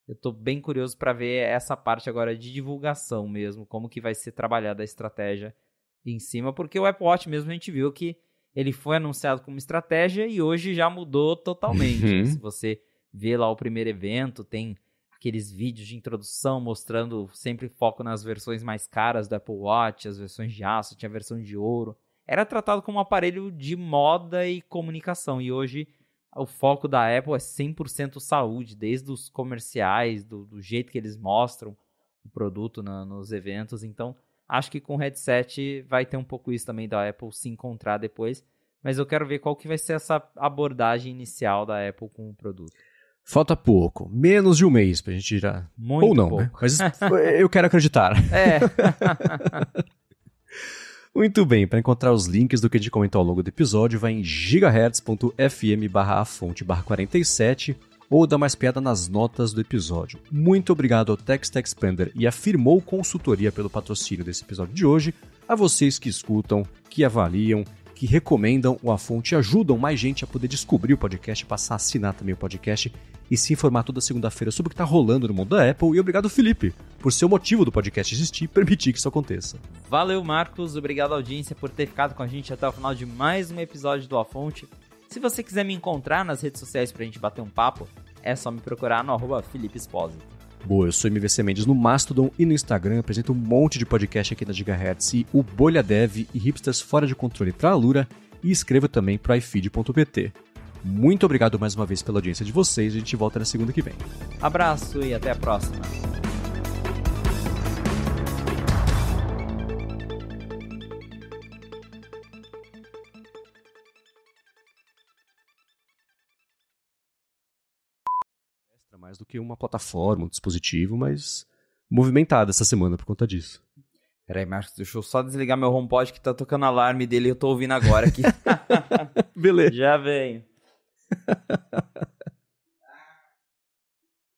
Eu estou bem curioso para ver essa parte agora de divulgação mesmo, como que vai ser trabalhada a estratégia em cima, porque o Apple Watch mesmo a gente viu que ele foi anunciado como estratégia e hoje já mudou totalmente. Se você vê lá o primeiro evento, tem aqueles vídeos de introdução mostrando sempre foco nas versões mais caras do Apple Watch, as versões de aço, tinha a versão de ouro. Era tratado como um aparelho de moda e comunicação, e hoje o foco da Apple é 100% saúde, desde os comerciais, do jeito que eles mostram o produto nos eventos. Então, acho que com o headset vai ter um pouco isso também da Apple se encontrar depois, mas eu quero ver qual que vai ser essa abordagem inicial da Apple com o produto.
Falta pouco, menos de um mês pra gente tirar.
Muito
ou não,
pouco.
Né? Mas eu quero acreditar. Muito bem, para encontrar os links do que a gente comentou ao longo do episódio, vai em gigahertz.fm/a fonte/47 ou dá mais piada nas notas do episódio. Muito obrigado ao TextExpander e a Firmou Consultoria pelo patrocínio desse episódio de hoje, a vocês que escutam, que avaliam, que recomendam o A Fonte e ajudam mais gente a poder descobrir o podcast, passar a assinar também o podcast e se informar toda segunda-feira sobre o que está rolando no mundo da Apple. E obrigado, Felipe, por ser o motivo do podcast existir e permitir que isso aconteça.
Valeu, Marcos. Obrigado, audiência, por ter ficado com a gente até o final de mais um episódio do A Fonte. Se você quiser me encontrar nas redes sociais pra gente bater um papo, é só me procurar no @Felipe Esposito.
Boa, eu sou MVC Mendes no Mastodon e no Instagram, apresento um monte de podcast aqui da Gigahertz e o Bolha Dev e Hipsters Fora de Controle pra Alura, e escrevo também pro ifeed.pt. Muito obrigado mais uma vez pela audiência de vocês, a gente volta na segunda que vem.
Abraço e até a próxima.
Mais do que uma plataforma, um dispositivo, mas movimentada essa semana por conta disso.
Peraí, Marcos, deixa eu só desligar meu HomePod que tá tocando alarme dele e eu tô ouvindo agora aqui.
Beleza.
Já venho.